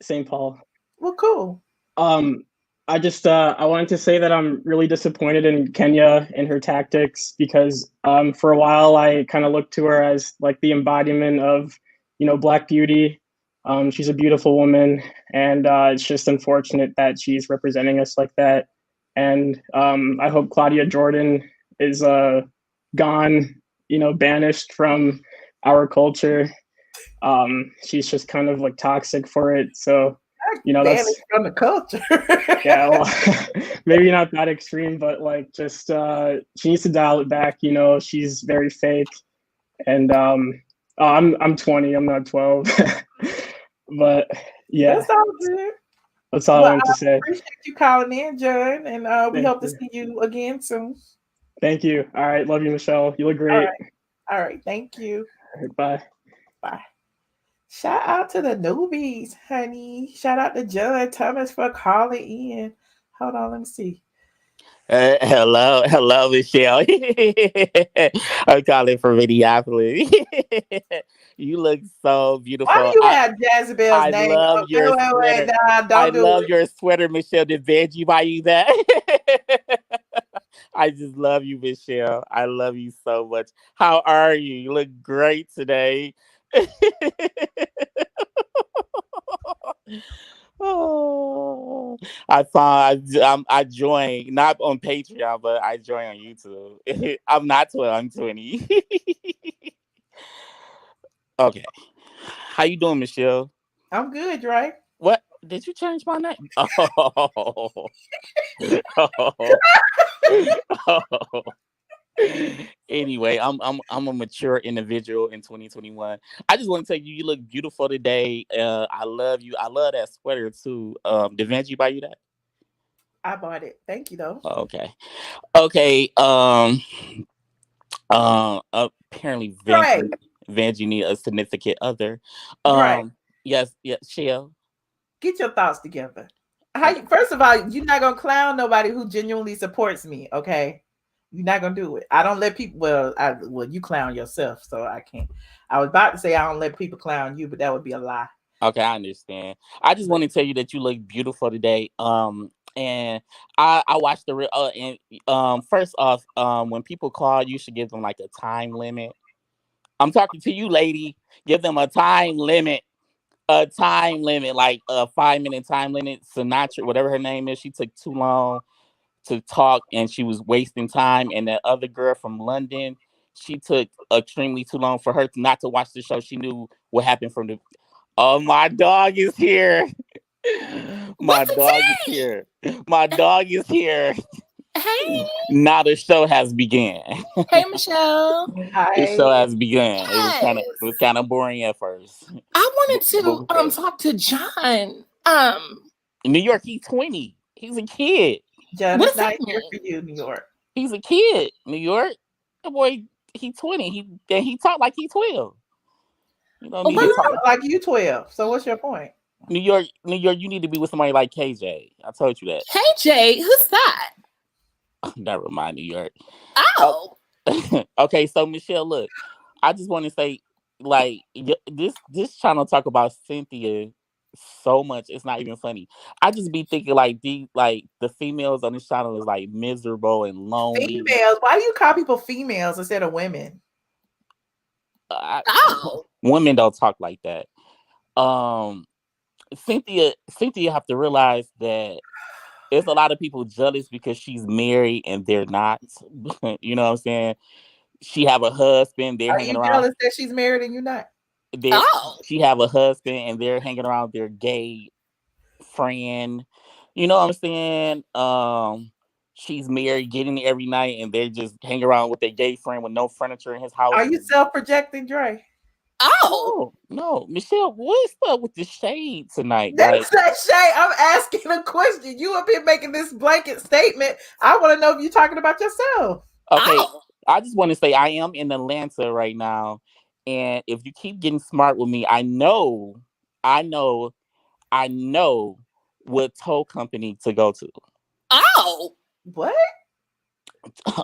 St. Paul. Well, cool. I just I wanted to say that I'm really disappointed in Kenya and her tactics, because for a while I kind of looked to her as like the embodiment of, you know, Black beauty. She's a beautiful woman, and it's just unfortunate that she's representing us like that. And I hope Claudia Jordan is gone, you know, banished from our culture. She's just kind of like toxic for it. So, you know, that's from the culture. Yeah, well, maybe not that extreme, but like just she needs to dial it back. You know, she's very fake. And I'm 20. I'm not 12. But yeah, that's all good. That's all I wanted to say. Appreciate you calling in, John, and we hope to see you again soon. Thank you. All right, love you, Michelle. You look great. All right. Thank you. All right, bye. Shout out to the newbies, honey. Shout out to John Thomas for calling in. Hold on, let me see. Hello, Michelle. I'm calling from Minneapolis. You look so beautiful. Why do you have Jezebel's name? I love your sweater. I love your sweater, Michelle. Did Benji buy you that? I just love you, Michelle. I love you so much. How are you? You look great today. Oh, I joined, not on Patreon, but I joined on YouTube. I'm not 12, I'm 20. Okay. How you doing, Michelle? I'm good, right? What? Did you change my name? Anyway, I'm a mature individual in 2021. I just want to tell you, you look beautiful today. I love you. I love that sweater too. Did Vanjie buy you that? I bought it. Thank you though. Okay. Okay. Apparently Dre, Vanjie need a significant other. Dre, Yes, Shell. get your thoughts together. First of all, you're not gonna clown nobody who genuinely supports me, okay? You're not gonna do it. I don't let people. Well, you clown yourself, so I can't. I was about to say I don't let people clown you, but that would be a lie. Okay, I understand. I just want to tell you that you look beautiful today. And I watched the first off, when people call, you should give them like a time limit. I'm talking to you, lady. Give them a time limit. A time limit, like a 5-minute time limit. Sinatra, whatever her name is, she took too long to talk and she was wasting time. And that other girl from London, she took extremely too long for her not to watch the show. She knew what happened from the. Oh, my dog is here. My dog is here. My dog is here. Hey. Now the show has begun. Hey, Michelle. Hi. The show has begun. Yes. It was kind of boring at first. I wanted to talk to John. In New York, he's 20. He's a kid. John, it's not here for you, New York. He's a kid, New York. That boy, he's 20. He talk like he's 12. You don't need to talk like you 12. So what's your point? New York, you need to be with somebody like KJ. I told you that. KJ, who's that? Never mind, New York. Oh. Okay, so Michelle, look, I just want to say, like, this channel talk about Cynthia so much, it's not even funny. I just be thinking like the females on this channel is like miserable and lonely. Females? Why do you call people females instead of women? Women don't talk like that. Cynthia have to realize that there's a lot of people jealous because she's married and they're not. You know what I'm saying? She have a husband. They're hanging around. Are you jealous that she's married and you're not? She have a husband and they're hanging around with their gay friend. You know what I'm saying? She's married, getting every night, and they just hang around with their gay friend with no furniture in his house. Are you self-projecting, Dre? No, Michelle, what's up with the shade tonight? That's that shade. I'm asking a question. You up here making this blanket statement. I want to know if you're talking about yourself. Okay, I just want to say I am in Atlanta right now, and if you keep getting smart with me, I know what tow company to go to. What?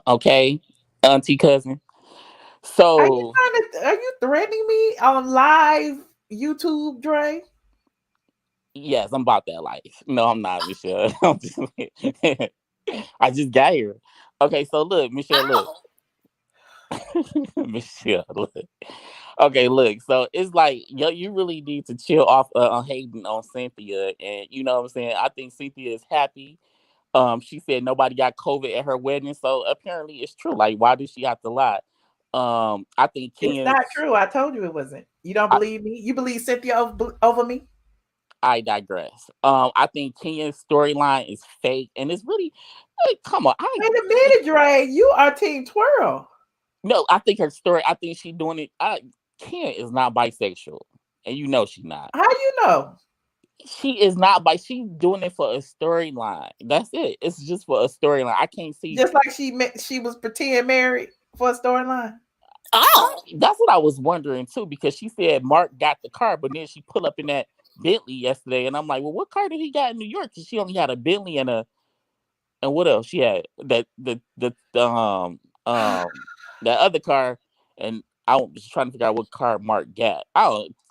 Okay, auntie cousin. So are you threatening me on live YouTube, Dre? Yes, I'm about that life. No, I'm not, Michelle. I just got here. Okay, so look, Michelle, look. Michelle, look. Okay, look. So it's like you really need to chill off on hating on Cynthia, and you know what I'm saying. I think Cynthia is happy. She said nobody got COVID at her wedding, so apparently it's true. Like, why did she have to lie? I think it's not true. I told you it wasn't. You don't believe me? You believe Cynthia over me? I digress. I think Kenya's storyline is fake, and it's really come on. Wait a minute, Dre. You are Team Twirl. No, I think her story. I think she's doing it. Kenya is not bisexual, and you know she's not. How do you know? She is not she's doing it for a storyline. That's it. It's just for a storyline. I can't see. Just like she was pretend married for a storyline. That's what I was wondering too, because she said Mark got the car, but then she pulled up in that Bentley yesterday, and I'm like, well, what car did he got in New York? Because she only had a Bentley and what else? She had that other car, and I was just trying to figure out what car Mark got.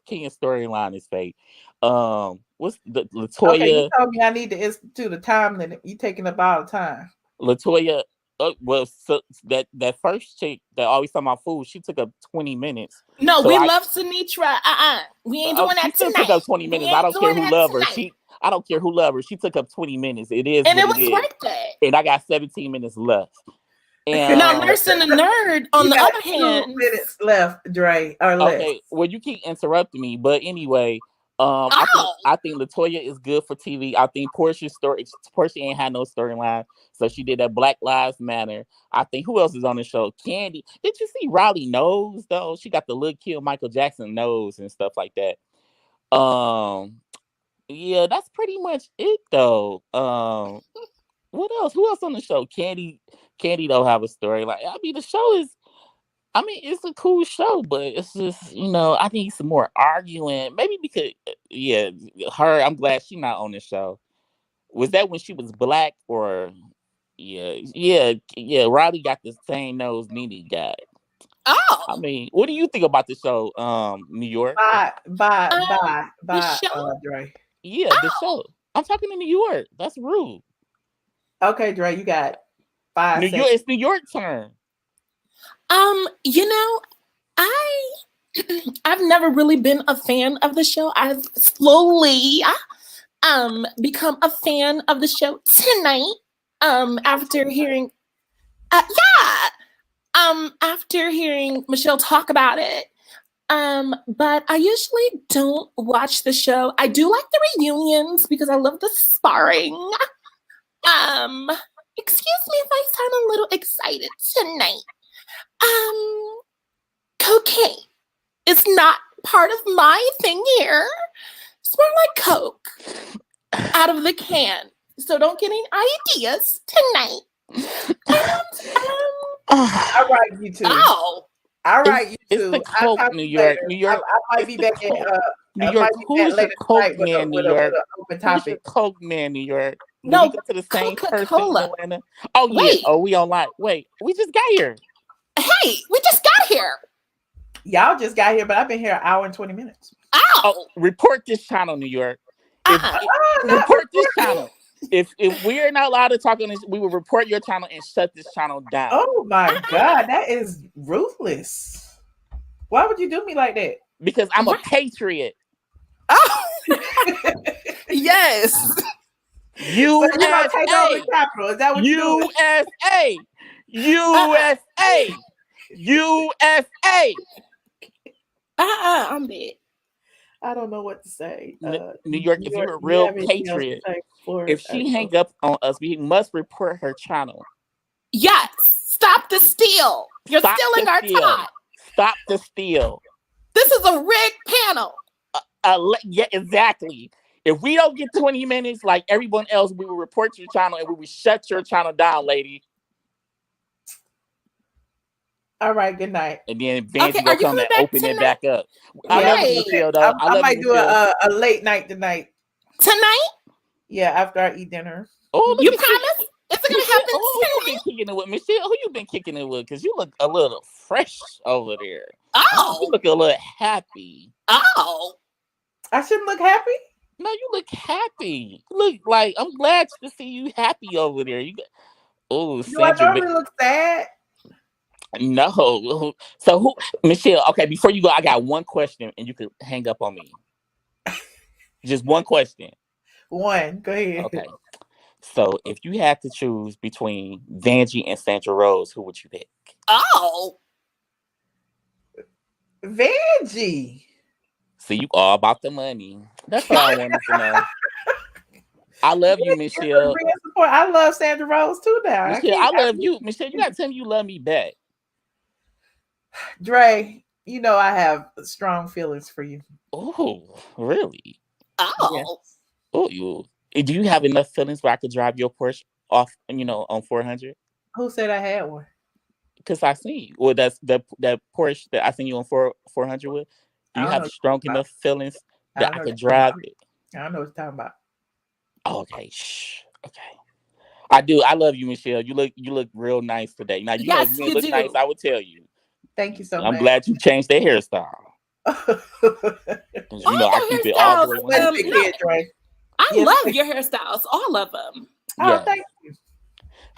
Kenya's storyline is fake. What's the LaToya? Okay, you told me I need to institute a time limit. You taking up all the time. LaToya, so that first chick that always talking about food, she took up 20 minutes. No, so we love Sinitra. We ain't doing that tonight. She took up 20 minutes. I don't care who love her. I don't care who love her. She took up 20 minutes. It is, and it was worth it. And I got 17 minutes left. And now, Nurse and the Nerd, on the other hand, 2 minutes left, Dre. Or less. Okay, well, you keep interrupting me, but anyway, I think LaToya is good for TV. I think Porsha ain't had no storyline, so she did that Black Lives Matter. I think who else is on the show? Kandi. Did you see Riley nose though? She got the look kill Michael Jackson nose and stuff like that. Yeah, that's pretty much it though. What else? Who else on the show? Kandi don't have a story. Like, I mean, the show is. I mean, it's a cool show, but it's just, I need some more arguing. Maybe because, I'm glad she's not on the show. Was that when she was black or, yeah, Riley got the same nose Nene got. Oh. I mean, what do you think about the show, New York? Bye, Dre. Yeah, the show. I'm talking to New York. That's rude. Okay, Dre, you got 5 seconds. It's New York's turn. I've never really been a fan of the show. I've slowly become a fan of the show tonight. After hearing after hearing Michelle talk about it. But I usually don't watch the show. I do like the reunions because I love the sparring. Excuse me if I sound a little excited tonight. Cocaine is not part of my thing here. It's more like Coke out of the can. So don't get any ideas tonight. I'll write you too. Oh. I'll write you It's too. the Coke, New York. New York. I might be back in New York. Who's your Coke man, New York? Open Who's your topic. Coke man, New York? No, we go to the same Coca-Cola. person in Atlanta. Oh, yeah. Wait. Oh, we online. Wait, we just got here. Hey, we just got here. Y'all just got here, but I've been here an hour and 20 minutes. Oh, report this channel, New York. Report this channel. If we're not allowed to talk on this, we will report your channel and shut this channel down. Oh my God, that is ruthless. Why would you do me like that? Because I'm a patriot. Oh, yes. USA. Take over the Capitol. Is that what you're doing? USA. I'm dead. I don't know what to say. New York, if you're a real patriot, if she hang up on us, we must report her channel. Yes. Stop the steal. You're stealing our time. Stop the steal. This is a rigged panel. Yeah, exactly. If we don't get 20 minutes like everyone else, we will report your channel and we will shut your channel down, lady. All right, good night. And then Vandy will come and open it back up. I love you, Michelle, though. I might do a late night tonight. Tonight? Yeah, after I eat dinner. Oh, you promise? Is it gonna happen? Who you been kicking it with, Michelle? Who you been kicking it with? Because you look a little fresh over there. Oh, you look a little happy. Oh, I shouldn't look happy. No, you look happy. You look like I'm glad to see you happy over there. You got do I normally look sad? No. So who, Michelle? Okay, before you go, I got one question, and you can hang up on me. Just one question. One. Go ahead. Okay. So if you had to choose between Vanjie and Sandra Rose, who would you pick? Oh, Vanjie. See, you all about the money. That's all I wanted to know. I love you, Michelle. I love Sandra Rose too now. Michelle, I love you. Michelle, you gotta tell me you love me back. Dre, you know I have strong feelings for you. Oh, really? Oh. Yes. Oh, do you have enough feelings where I could drive your Porsche off, on 400? Who said I had one? Because I seen you. Well, that's that Porsche that I seen you on 400 with. Do you have strong enough feelings that I could drive it? I don't know what you're talking about. Okay, okay. I do. I love you, Michelle. You look real nice today. Now you look nice. I would tell you. Thank you so much. I'm glad you changed that hairstyle. I keep it all the way. I love your hairstyles, all of them. Oh, thank you.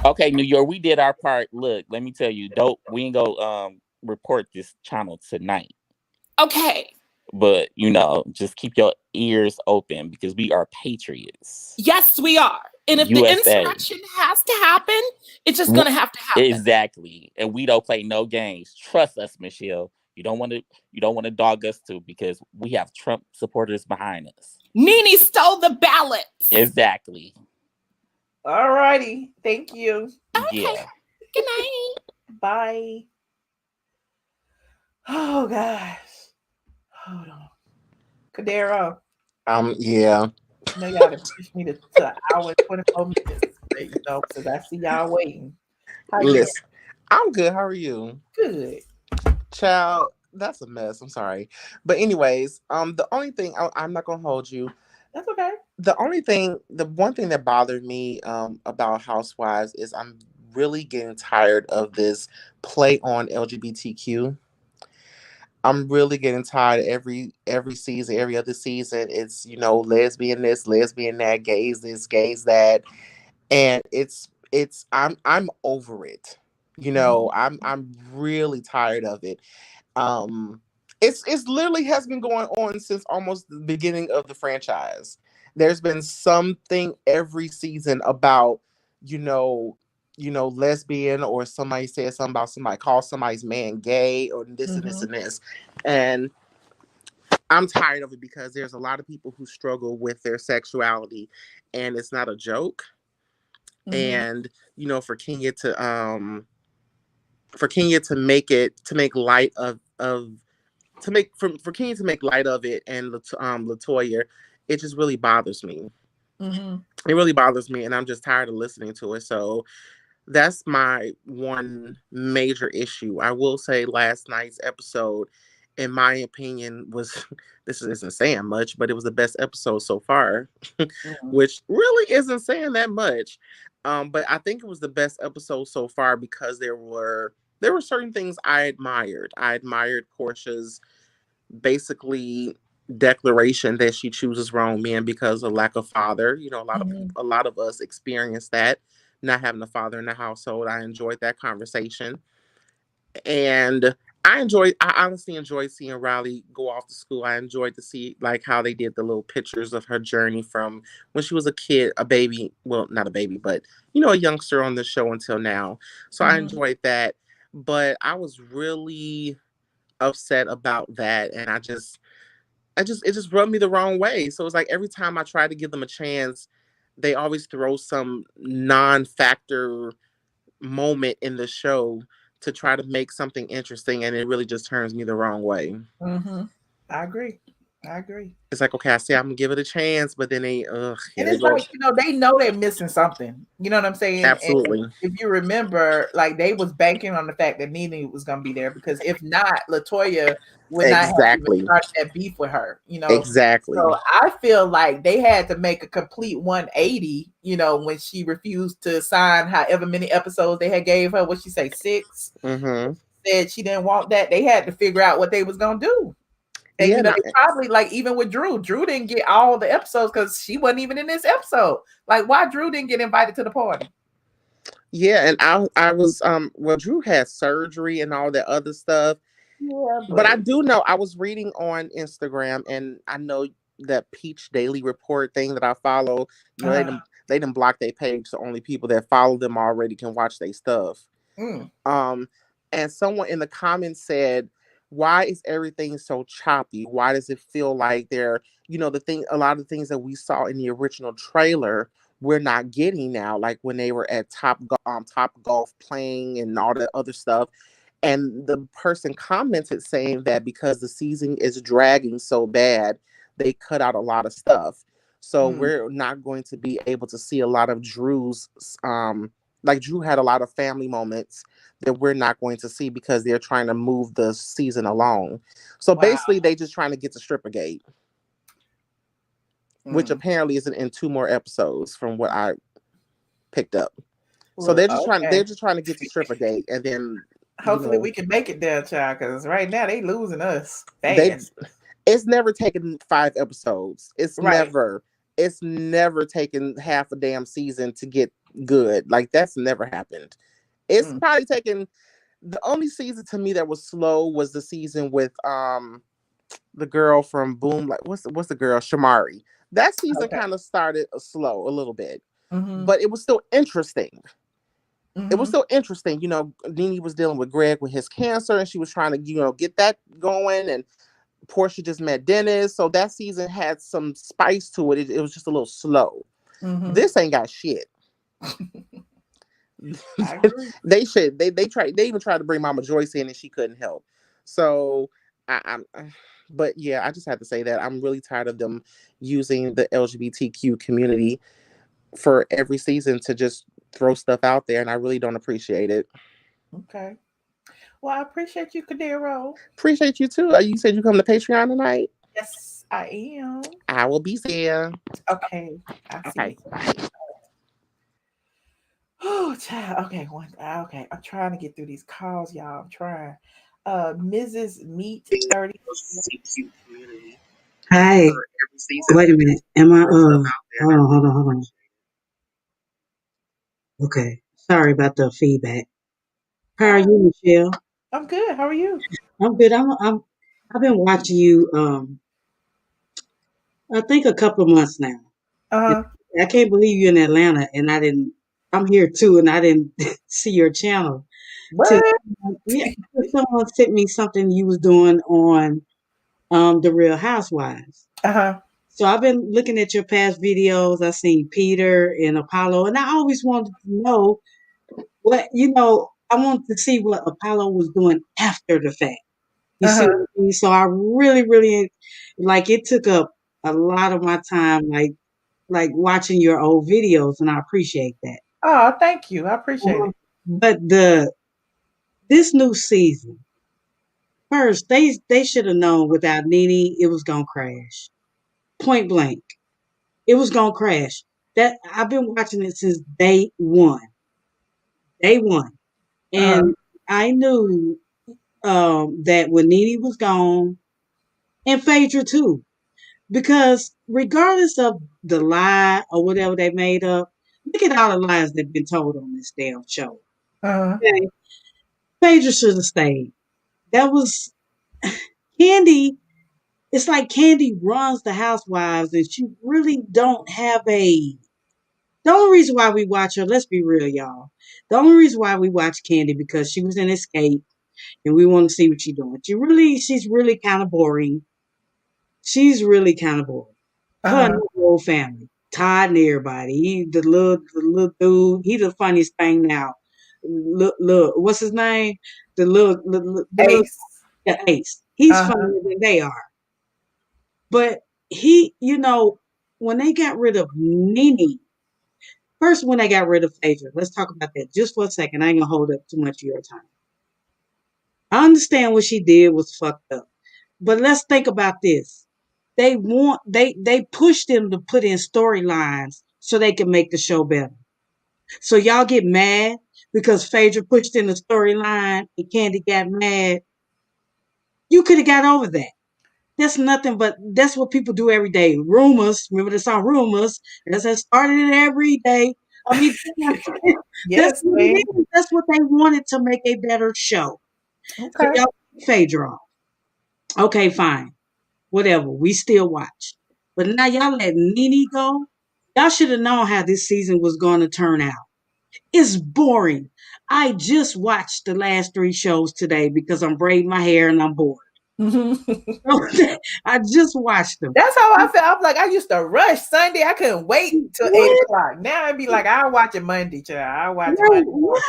Okay, New York, we did our part. Look, let me tell you, we ain't go report this channel tonight. Okay. But just keep your ears open because we are patriots. Yes, we are. And if USA. The insurrection has to happen, it's just gonna have to happen. Exactly. And we don't play no games. Trust us, Michelle. You don't want to dog us too, because we have Trump supporters behind us. Nene stole the ballot. Exactly. All righty. Thank you. Okay. Yeah. Good night. Bye. Oh gosh. Hold on. Cadero. Yeah. I know y'all done pushed me to an hour and 24 minutes. You know, because I see y'all waiting. How you Listen, I'm good. How are you? Good. Child, that's a mess. I'm sorry. But anyways, the only thing I'm not gonna hold you. That's okay. The one thing that bothered me about Housewives is I'm really getting tired of this play on LGBTQ. I'm really getting tired every season, every other season. It's, lesbian this, lesbian that, gays this, gays that. And I'm over it. I'm really tired of it. It's literally has been going on since almost the beginning of the franchise. There's been something every season about, lesbian, or somebody said something about somebody called somebody's man gay, or this and this and this. And I'm tired of it because there's a lot of people who struggle with their sexuality, and it's not a joke. And for Kenya to make light of Kenya to make light of it, and LaToya, it just really bothers me. It really bothers me, and I'm just tired of listening to it. So that's my one major issue. I will say last night's episode, in my opinion, was this isn't saying much, but it was the best episode so far, which really isn't saying that much. But I think it was the best episode so far because there were certain things I admired. I admired Porsha's basically declaration that she chooses wrong men because of lack of father. A lot of us experience that, not having a father in the household. I enjoyed that conversation. And I honestly enjoyed seeing Riley go off to school. I enjoyed to see how they did the little pictures of her journey from when she was a kid, a baby. Well, not a baby, but a youngster on the show until now. So I enjoyed that. But I was really upset about that, and it just rubbed me the wrong way. So it's like every time I try to give them a chance, they always throw some non-factor moment in the show to try to make something interesting, and it really just turns me the wrong way. I agree. It's like, okay, I say I'm gonna give it a chance, but then they and it's like, they know they're missing something. You know what I'm saying? Absolutely. And if you remember, they was banking on the fact that Nene was gonna be there, because if not, LaToya would not have even started that beef with her. Exactly. So I feel like they had to make a complete 180. When she refused to sign however many episodes they had gave her. What she say, 6? Said she didn't want that. They had to figure out what they was gonna do. And they probably, even with Drew didn't get all the episodes because she wasn't even in this episode. Why Drew didn't get invited to the party? Yeah, and I was Drew had surgery and all that other stuff. Yeah, but I do know, I was reading on Instagram, and I know that Peach Daily Report thing that I follow, they done block their page, so only people that follow them already can watch their stuff. And someone in the comments said, why is everything so choppy? Why does it feel like they're, a lot of the things that we saw in the original trailer, we're not getting now, like when they were at Top Golf playing and all that other stuff. And the person commented saying that because the season is dragging so bad, they cut out a lot of stuff. So we're not going to be able to see a lot of Drew's, Drew had a lot of family moments that we're not going to see because they're trying to move the season along. So basically they just trying to get to Strippergate, which apparently isn't in 2 more episodes from what I picked up. So they're just trying to get to Strippergate, and then hopefully we can make it there, child, because right now they losing us fast. It's never taken 5 episodes. It's never taken half a damn season to get good. That's never happened. It's probably taken, the only season to me that was slow was the season with the girl from Boom, what's the girl, Shamari. That season kind of started slow a little bit, but it was still interesting. it was so interesting. You know, Nene was dealing with Greg with his cancer, and she was trying to, you know, get that going. And Porsha just met Dennis, so that season had some spice to it. It was just a little slow. This ain't got shit. They even tried to bring Mama Joyce in, and she couldn't help. So but yeah, I just have to say that I'm really tired of them using the LGBTQ community for every season to just throw stuff out there, and I really don't appreciate it. Okay. Well, I appreciate you, Kadero. Appreciate you too. You said you come to Patreon tonight? Yes, I am. I will be there. Okay. Okay. Bye. Oh, child. Okay, okay. I'm trying to get through these calls, y'all. I'm trying. Mrs. Meat 30. Hi. Wait a minute. Am I hold on. Okay. Sorry about the feedback. How are you, Michelle? I'm good. How are you? I'm good. I've been watching you I think a couple of months now. I can't believe you're in Atlanta and I'm here too and I didn't see your channel. What? Someone sent me something you was doing on the Real Housewives. So I've been looking at your past videos. I've seen Peter and Apollo, and I always wanted to know what, I wanted to see what Apollo was doing after the fact. You see what I mean? So I really, really, it took up a lot of my time, like watching your old videos, and I appreciate that. Oh, thank you. I appreciate it. But this new season, first, they should have known without Nene, it was going to crash. Point blank. It was going to crash. That I've been watching it since day one. And I knew that when Nene was gone, and Phaedra too, because regardless of the lie or whatever they made up, look at all the lies that have been told on this damn show. Okay? Phaedra should have stayed. That was Kandi. It's like Kandi runs the housewives, and she really don't have the only reason why we watch her, let's be real, y'all. The only reason why we watch Kandi because she was in Escape and we want to see what she's doing. She's really kind of boring. She's really kind of boring. Her and the whole family. Todd and everybody. The little dude, he's the funniest thing now. Look, what's his name? Ace. Ace. He's funnier than they are. But when they got rid of Nene, first, when they got rid of Phaedra, let's talk about that just for a second. I ain't gonna hold up too much of your time. I understand what she did was fucked up, but let's think about this. They pushed them to put in storylines so they can make the show better. So y'all get mad because Phaedra pushed in the storyline and Kandi got mad. You could have got over that. That's nothing but that's what people do every day. Rumors. Remember the song Rumors? That's what started it every day. I mean, yes, that's what they wanted to make a better show. Okay. So y'all Phaedra off. Okay, fine. Whatever. We still watch. But now y'all let Nene go. Y'all should have known how this season was going to turn out. It's boring. I just watched the last 3 shows today because I'm braiding my hair and I'm bored. I just watched them. That's how I felt. I'm like, I used to rush Sunday. I couldn't wait till 8:00. Now I'd be like, I'll watch it Monday, child. I'll watch it Monday. What?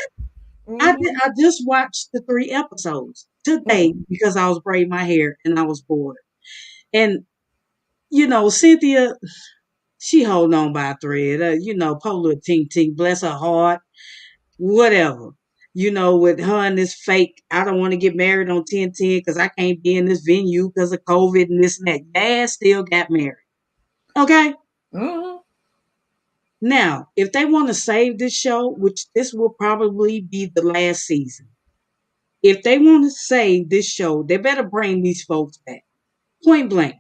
I just watched the 3 episodes today because I was braiding my hair and I was bored. And Cynthia, she holding on by a thread. Poor little Tink, bless her heart. Whatever. With her and this fake, I don't want to get married on 10/10 because I can't be in this venue because of COVID and this and that. Dad still got married. Okay? Now, if they want to save this show, which this will probably be the last season, if they want to save this show, they better bring these folks back. Point blank.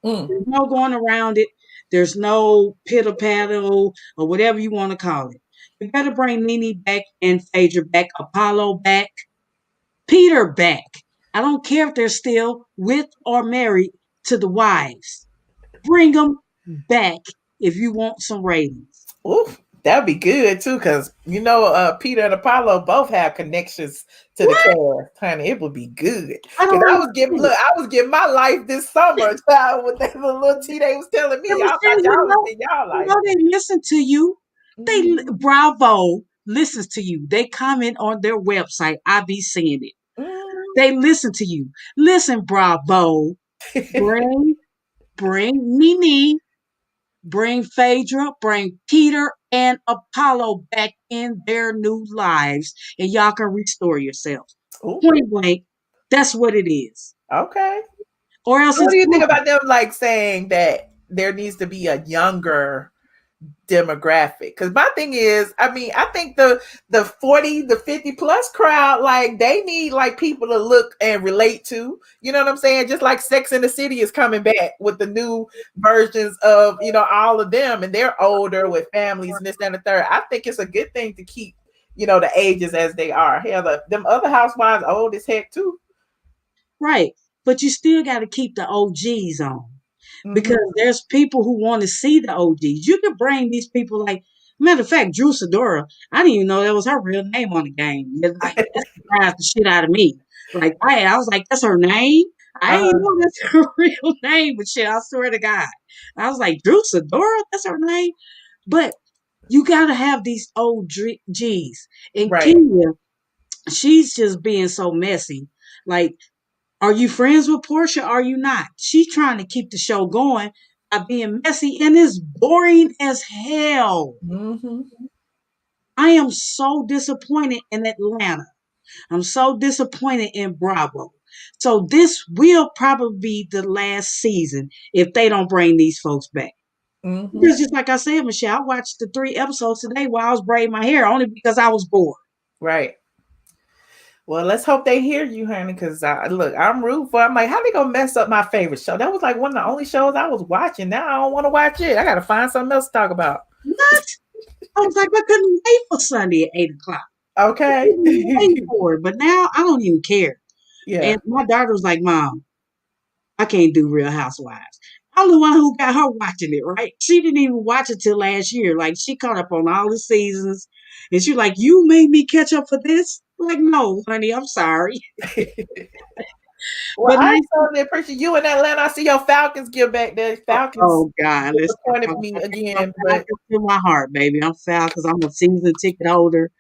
There's no going around it. There's no pitter paddle or whatever you want to call it. You better bring Nene back and Phaedra back, Apollo back, Peter back. I don't care if they're still with or married to the wives. Bring them back if you want some ratings. That'd be good too, because Peter and Apollo both have connections to the cast. Honey, it would be good. Because I was giving my life this summer, child, with that little tea they was telling me. Y'all thought y'all was in y'all life. They listen to you. They Bravo listens to you. They comment on their website. I be seeing it. They listen to you. Listen, Bravo. Bring Mimi. Bring Phaedra, bring Peter and Apollo back in their new lives, and y'all can restore yourselves. Point blank, that's what it is. Okay. Or else, what do you think about them like saying that there needs to be a younger demographic? Because my thing is, I mean, I think the 40, the 50 plus crowd, like they need like people to look and relate to. You know what I'm saying? Just like Sex and the City is coming back with the new versions of all of them, and they're older with families and this and the third. I think it's a good thing to keep the ages as they are. Hell, them other housewives old as heck too. Right, but you still got to keep the OGs on. Because there's people who want to see the OGs. You can bring these people like, matter of fact, Drew Sidora. I didn't even know that was her real name on the game. Like, that surprised the shit out of me. Like I was like, that's her name. I didn't know that's her real name, but shit, I swear to God, I was like, Drew Sidora, that's her name. But you got to have these OGs. And Kenya, she's just being so messy. Like, are you friends with Porsha? Are you not? She's trying to keep the show going by being messy, and it's boring as hell. I am so disappointed in Atlanta. I'm so disappointed in Bravo. So this will probably be the last season if they don't bring these folks back. Because just like I said, Michelle, I watched the 3 episodes today while I was braiding my hair only because I was bored. Right. Well, let's hope they hear you, honey, because I'm rooting for. I'm like, how they gonna mess up my favorite show? That was like one of the only shows I was watching. Now I don't want to watch it. I gotta find something else to talk about. What? I was like, I couldn't wait for Sunday at 8:00. Okay. Wait for it, but now I don't even care. Yeah. And my daughter was like, Mom, I can't do Real Housewives. I'm the one who got her watching it, right? She didn't even watch it till last year. Like, she caught up on all the seasons. And she's like, you made me catch up for this? I'm like, no, honey, I'm sorry. Well, I totally appreciate you in Atlanta. I see your Falcons get back there. Falcons. Oh, God. Disappointed me again. But in my heart, baby. I'm Falcons. I'm a season ticket holder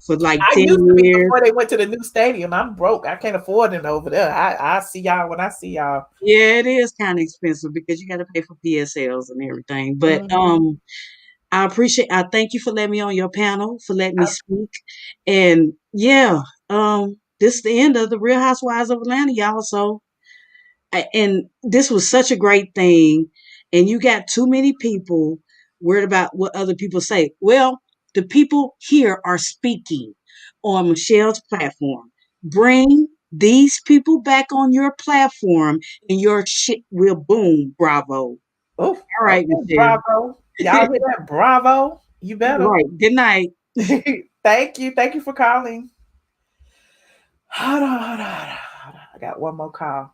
for like 10 used to be years. before they went to the new stadium. I'm broke. I can't afford it over there. I see y'all when I see y'all. Yeah, it is kind of expensive because you got to pay for PSLs and everything. But I thank you for letting me on your panel, for letting me speak. And yeah, this is the end of the Real Housewives of Atlanta, y'all. So, and this was such a great thing. And you got too many people worried about what other people say. Well, the people here are speaking on Michelle's platform. Bring these people back on your platform and your shit will boom. Bravo. Oh, all right, Michelle. Bravo. Y'all hear that? Bravo. You better. Right. Good night. Thank you. Thank you for calling. Hold on. I got one more call.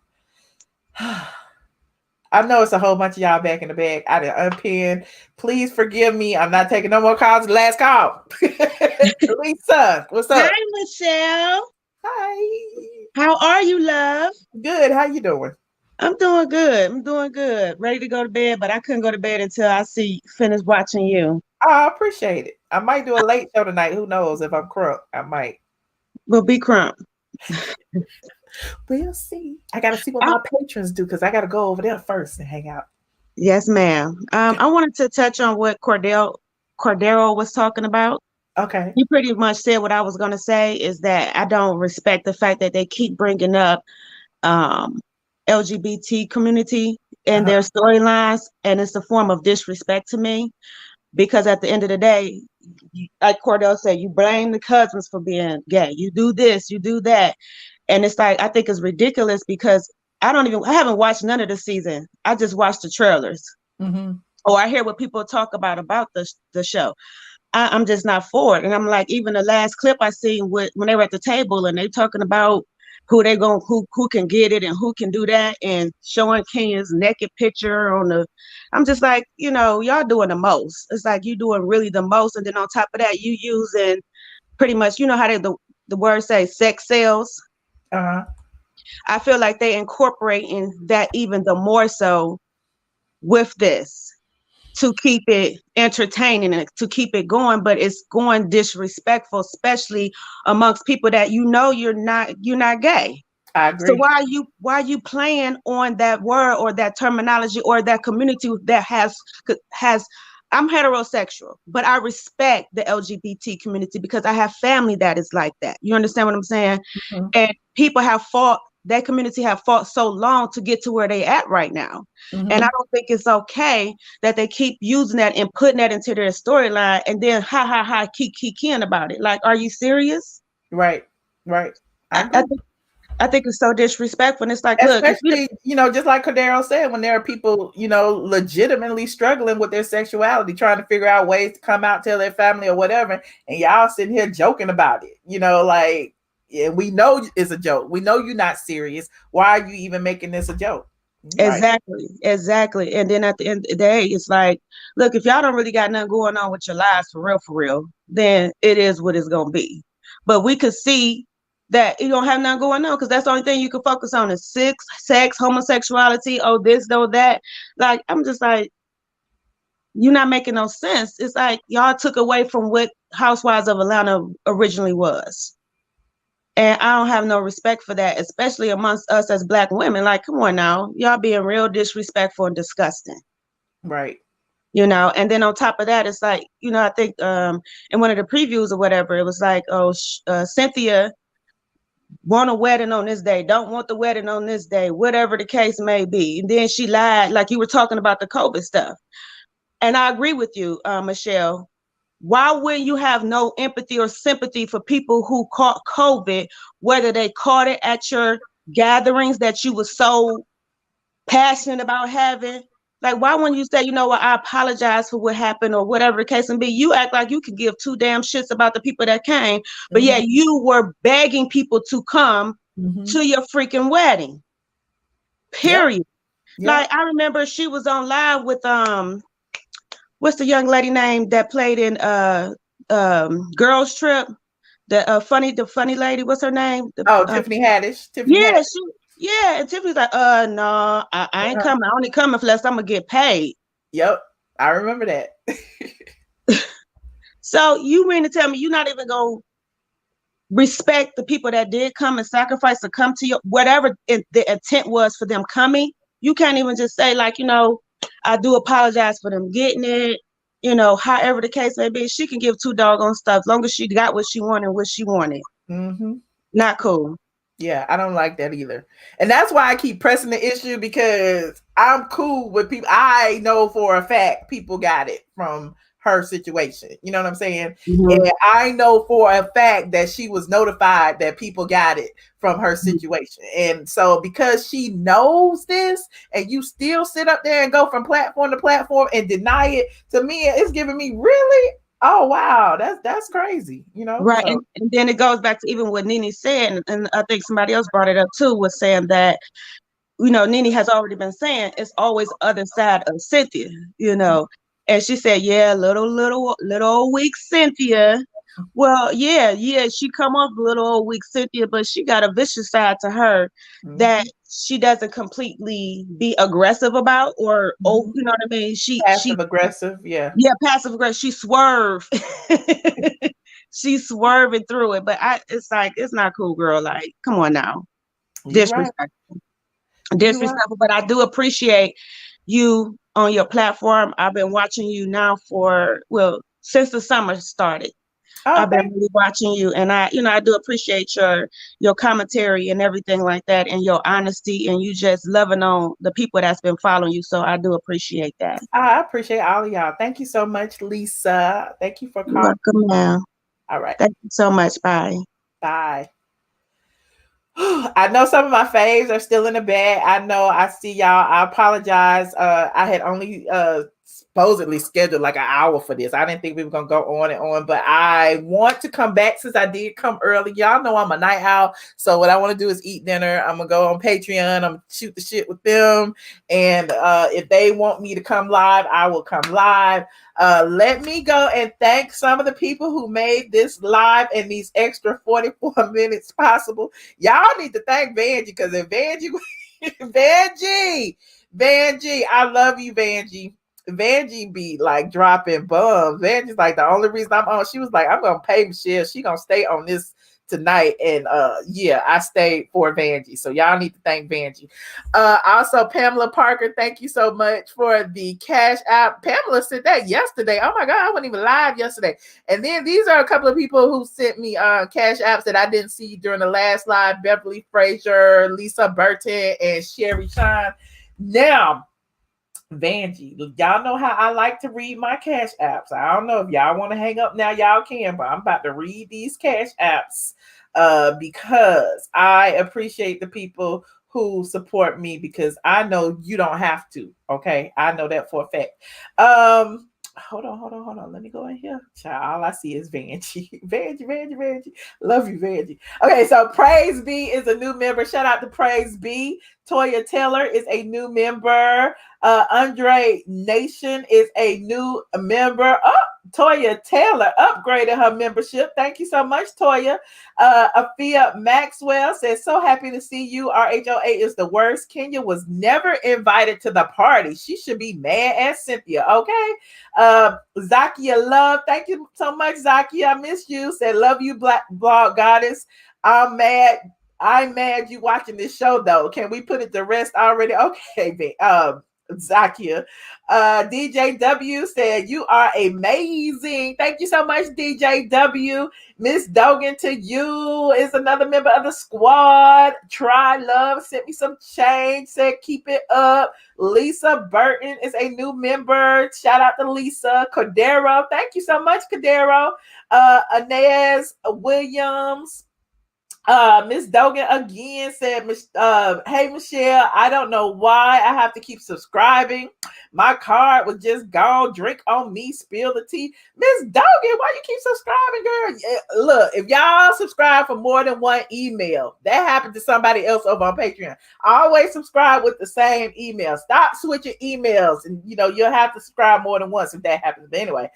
I know it's a whole bunch of y'all back in the bag. I didn't unpin. Please forgive me. I'm not taking no more calls. Last call. Lisa, what's up? Hi, Michelle. Hi. How are you, love? Good. How you doing? I'm doing good. Ready to go to bed, but I couldn't go to bed until I finish watching you. I appreciate it. I might do a late show tonight. Who knows? If I'm crunk, I might. We'll be crunk. We'll see. I got to see what my patrons do because I got to go over there first and hang out. Yes, ma'am. I wanted to touch on what Cordero was talking about. Okay. You pretty much said what I was going to say is that I don't respect the fact that they keep bringing up LGBT community in their storylines, and it's a form of disrespect to me because at the end of the day, like Cordell said, you blame the cousins for being gay. You do this, you do that. And it's like, I think it's ridiculous because I haven't watched none of the season. I just watched the trailers. Or I hear what people talk about the show. I'm just not for it. And I'm like, even the last clip I seen when they were at the table and they talking about who can get it and who can do that, and showing Kenya's naked picture on the, I'm just like, y'all doing the most. It's like you doing really the most, and then on top of that, you using pretty much, how the word say sex sells. I feel like they incorporating that even the more so with this to keep it entertaining and to keep it going, but it's going disrespectful, especially amongst people that you're not gay. I agree. So why are you playing on that word or that terminology or that community that has I'm heterosexual, but I respect the LGBT community because I have family that is like that. You understand what I'm saying? Mm-hmm. And people have fought, that community have fought so long to get to where they at right now. Mm-hmm. And I don't think it's okay that they keep using that and putting that into their storyline and then keep kicking about it. Like, are you serious? Right. I think it's so disrespectful. And it's like, especially, look, just like Cordero said, when there are people, legitimately struggling with their sexuality, trying to figure out ways to come out, tell their family or whatever, and y'all sitting here joking about it, like, yeah, we know it's a joke. We know you're not serious. Why are you even making this a joke? Exactly. And then at the end of the day, it's like, look, if y'all don't really got nothing going on with your lives for real, then it is what it's going to be. But we could see that you don't have nothing going on because that's the only thing you can focus on is sex, homosexuality, this, that. Like, I'm just like, you're not making no sense. It's like y'all took away from what Housewives of Atlanta originally was. And I don't have no respect for that, especially amongst us as Black women. Like, come on now, y'all being real disrespectful and disgusting. Right. And then on top of that, it's like, I think in one of the previews or whatever, it was like, Cynthia want a wedding on this day, don't want the wedding on this day, whatever the case may be. And then she lied, like you were talking about the COVID stuff. And I agree with you, Michelle. Why wouldn't you have no empathy or sympathy for people who caught COVID, whether they caught it at your gatherings that you were so passionate about having? Like, why wouldn't you say, you know what, I apologize for what happened or whatever the case may be? You act like you can give two damn shits about the people that came, but yeah, you were begging people to come to your freaking wedding. Period. Yep. Like, I remember she was on live with what's the young lady name that played in Girls Trip? The funny lady, what's her name? Tiffany Haddish. Haddish. And Tiffany's like, no, I ain't coming. I only coming unless I'm gonna get paid. Yep, I remember that. So you mean to tell me you're not even gonna respect the people that did come and sacrifice to come to you, whatever the intent was for them coming? You can't even just say, like, I do apologize for them getting it, however the case may be. She can give two doggone stuff as long as she got what she wanted, Not cool. Yeah, I don't like that either. And that's why I keep pressing the issue, because I'm cool with people. I know for a fact people got it from her situation. You know what I'm saying? Mm-hmm. And I know for a fact that she was notified that people got it from her situation. And so because she knows this and you still sit up there and go from platform to platform and deny it, to me, it's giving me really, oh wow, that's crazy, Right. So. And then it goes back to even what Nene said, and I think somebody else brought it up too, was saying that, Nene has already been saying it's always other side of Cynthia, And she said, yeah, little weak Cynthia. Well, yeah, she come off little old weak Cynthia, but she got a vicious side to her that she doesn't completely be aggressive about, or you know what I mean? She aggressive, yeah, passive aggressive. She swerve, she's swerving through it, but it's like, it's not cool, girl. Like, come on now, disrespectful. But I do appreciate you on your platform. I've been watching you now since the summer started. I've been really watching you, and I do appreciate your commentary and everything like that, and your honesty, and you just loving on the people that's been following you. So I do appreciate that. I appreciate all of y'all. Thank you so much, Lisa. Thank you for calling. Welcome now. All right. Thank you so much. Bye. Bye. I know some of my faves are still in the bed. I know I see y'all. I apologize. I had only supposedly scheduled like an hour for this. I didn't think we were gonna go on and on, but I want to come back since I did come early. Y'all know I'm a night owl, so what I want to do is eat dinner. I'm gonna go on Patreon. I'm gonna shoot the shit with them, and if they want me to come live, I will come live. Let me go and thank some of the people who made this live and these extra 44 minutes possible. Y'all need to thank Vanjie, because if Vanjie, I love you, Vanjie. Vanjie be like dropping bombs. Vanjie's like the only reason I'm on. She was like, I'm gonna pay Michelle. She gonna stay on this tonight. And yeah, I stayed for Vanjie. So y'all need to thank Vanjie. Also, Pamela Parker, thank you so much for the Cash App. Pamela sent that yesterday. Oh my God, I wasn't even live yesterday. And then these are a couple of people who sent me Cash Apps that I didn't see during the last live. Beverly Frazier, Lisa Burton, and Sherry Shine. Now, Vanjie, y'all know how I like to read my Cash Apps. I don't know if y'all want to hang up now, y'all can, but I'm about to read these Cash Apps because I appreciate the people who support me, because I know you don't have to. Okay, I know that for a fact. Hold on. Let me go in here. Child, all I see is Vanjie. Vanjie. Love you, Vanjie. Okay, so Praise B is a new member. Shout out to Praise B. Toya Taylor is a new member. Andre Nation is a new member. Oh, Toya Taylor upgraded her membership. Thank you so much, Toya. Afia Maxwell says, so happy to see you. RHOA is the worst. Kenya was never invited to the party. She should be mad at Cynthia. Okay. Zakia Love, thank you so much, Zakia. I miss you. Said, love you, Black Blog Goddess. I'm mad you watching this show though. Can we put it to rest already? Okay, Zakia. DJ W said, you are amazing. Thank you so much, DJ W. Miss Dogan to you is another member of the squad. Try Love sent me some change, said keep it up. Lisa Burton is a new member. Shout out to Lisa. Cordero, thank you so much, Cordero. Inez Williams. Miss Dogan again said, hey Michelle, I don't know why I have to keep subscribing. My card was just gone. Drink on me, spill the tea. Miss Dogan, why you keep subscribing, girl? Look, if y'all subscribe for more than one email, that happened to somebody else over on Patreon. Always subscribe with the same email. Stop switching emails, and you'll have to subscribe more than once if that happens. But anyway,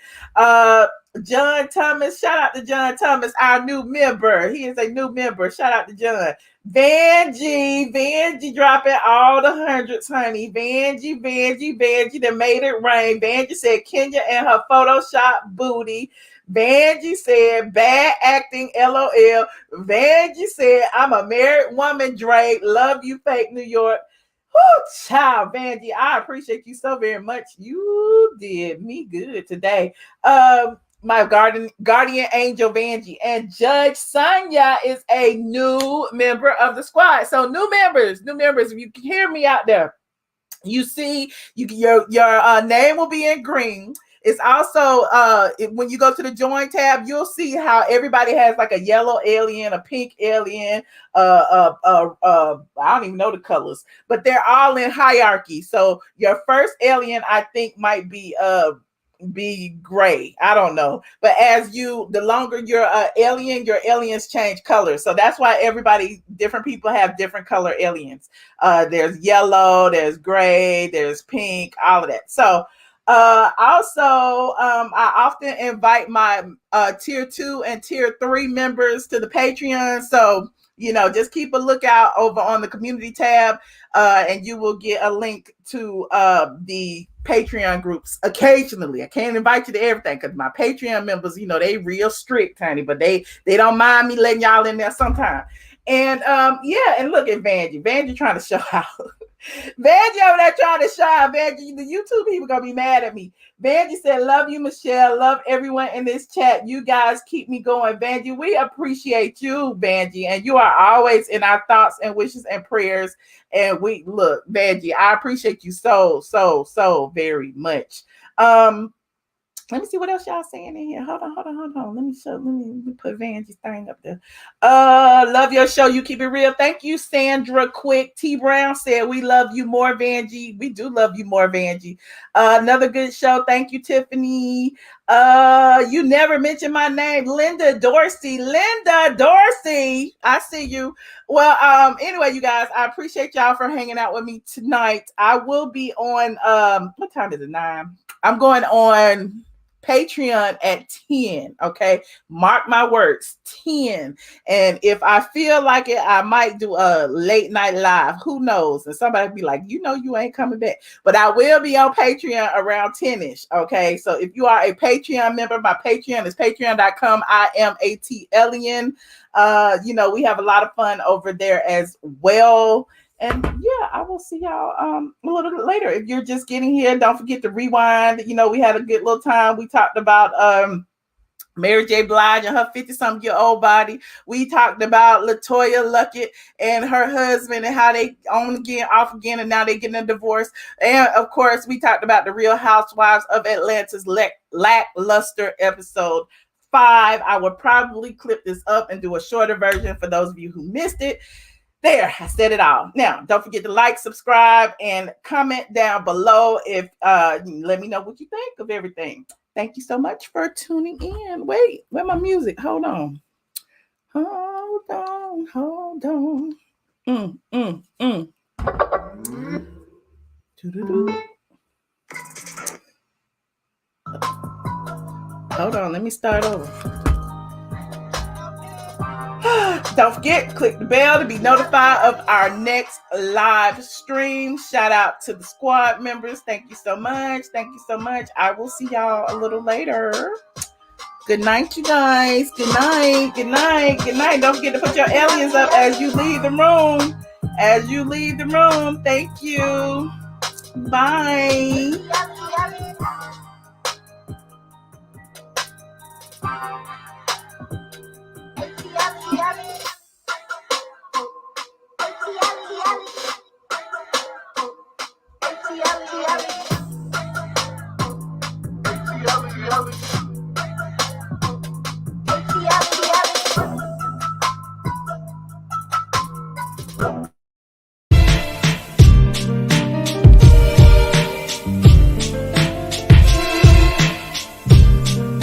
John Thomas, shout out to John Thomas, our new member. He is a new member. Shout out to John. Vanjie dropping all the hundreds, honey. Vanjie that made it rain. Vanjie said Kenya and her Photoshop booty. Vanjie said bad acting, LOL. Vanjie said I'm a married woman, Drake. Love you, fake New York. Oh, child, Vanjie, I appreciate you so very much. You did me good today. My guardian angel Vanjie, and Judge Sonia is a new member of the squad. So new members, if you can hear me out there, you see your name will be in green. It's also when you go to the join tab, you'll see how everybody has like a yellow alien, a pink alien, I don't even know the colors, but they're all in hierarchy. So your first alien, I think, might be gray. I don't know. But the longer you're alien, your aliens change colors. So that's why different people have different color aliens. There's yellow, there's gray, there's pink, all of that. So also, I often invite my tier 2 and tier 3 members to the Patreon. So, just keep a lookout over on the community tab, and you will get a link to the Patreon groups occasionally. I can't invite you to everything because my Patreon members, they real strict, honey, but they don't mind me letting y'all in there sometime. And yeah, and look at Vanjie trying to show out. Vanjie over there trying to shine. Vanjie, the YouTube people gonna be mad at me. Vanjie said, love you, Michelle. Love everyone in this chat. You guys keep me going. Vanjie, we appreciate you, Vanjie, and you are always in our thoughts and wishes and prayers. And Vanjie, I appreciate you so very much. Let me see what else y'all saying in here. Hold on. Let me put Vanjie's thing up there. Love your show. You keep it real. Thank you, Sandra Quick. T Brown said we love you more, Vanjie. We do love you more, Vanjie. Another good show. Thank you, Tiffany. You never mentioned my name, Linda Dorsey. I see you. Well, anyway, you guys, I appreciate y'all for hanging out with me tonight. I will be on what time is it? 9. I'm going on Patreon at 10. Okay, mark my words, 10. And if I feel like it, I might do a late night live. Who knows? And somebody be like, you know, you ain't coming back. But I will be on Patreon around 10ish. Okay, so if you are a Patreon member, my Patreon is patreon.com. iamATLien. You know, we have a lot of fun over there as well. And yeah, I will see y'all a little bit later. If you're just getting here, don't forget to rewind. You know, we had a good little time. We talked about Mary J. Blige and her 50-something-year-old body. We talked about LaToya Luckett and her husband and how they on again, off again, and now they're getting a divorce. And of course, we talked about the Real Housewives of Atlanta's lackluster episode 5. I will probably clip this up and do a shorter version for those of you who missed it. There, I said it all. Now, don't forget to like, subscribe, and comment down below if let me know what you think of everything. Thank you so much for tuning in. Wait, where's my music? Hold on. Hold on, let me start over. Don't forget, click the bell to be notified of our next live stream. Shout out to the squad members. Thank you so much. I will see y'all a little later. Good night, you guys. Good night. Don't forget to put your aliens up as you leave the room. Thank you. Bye. ATLien.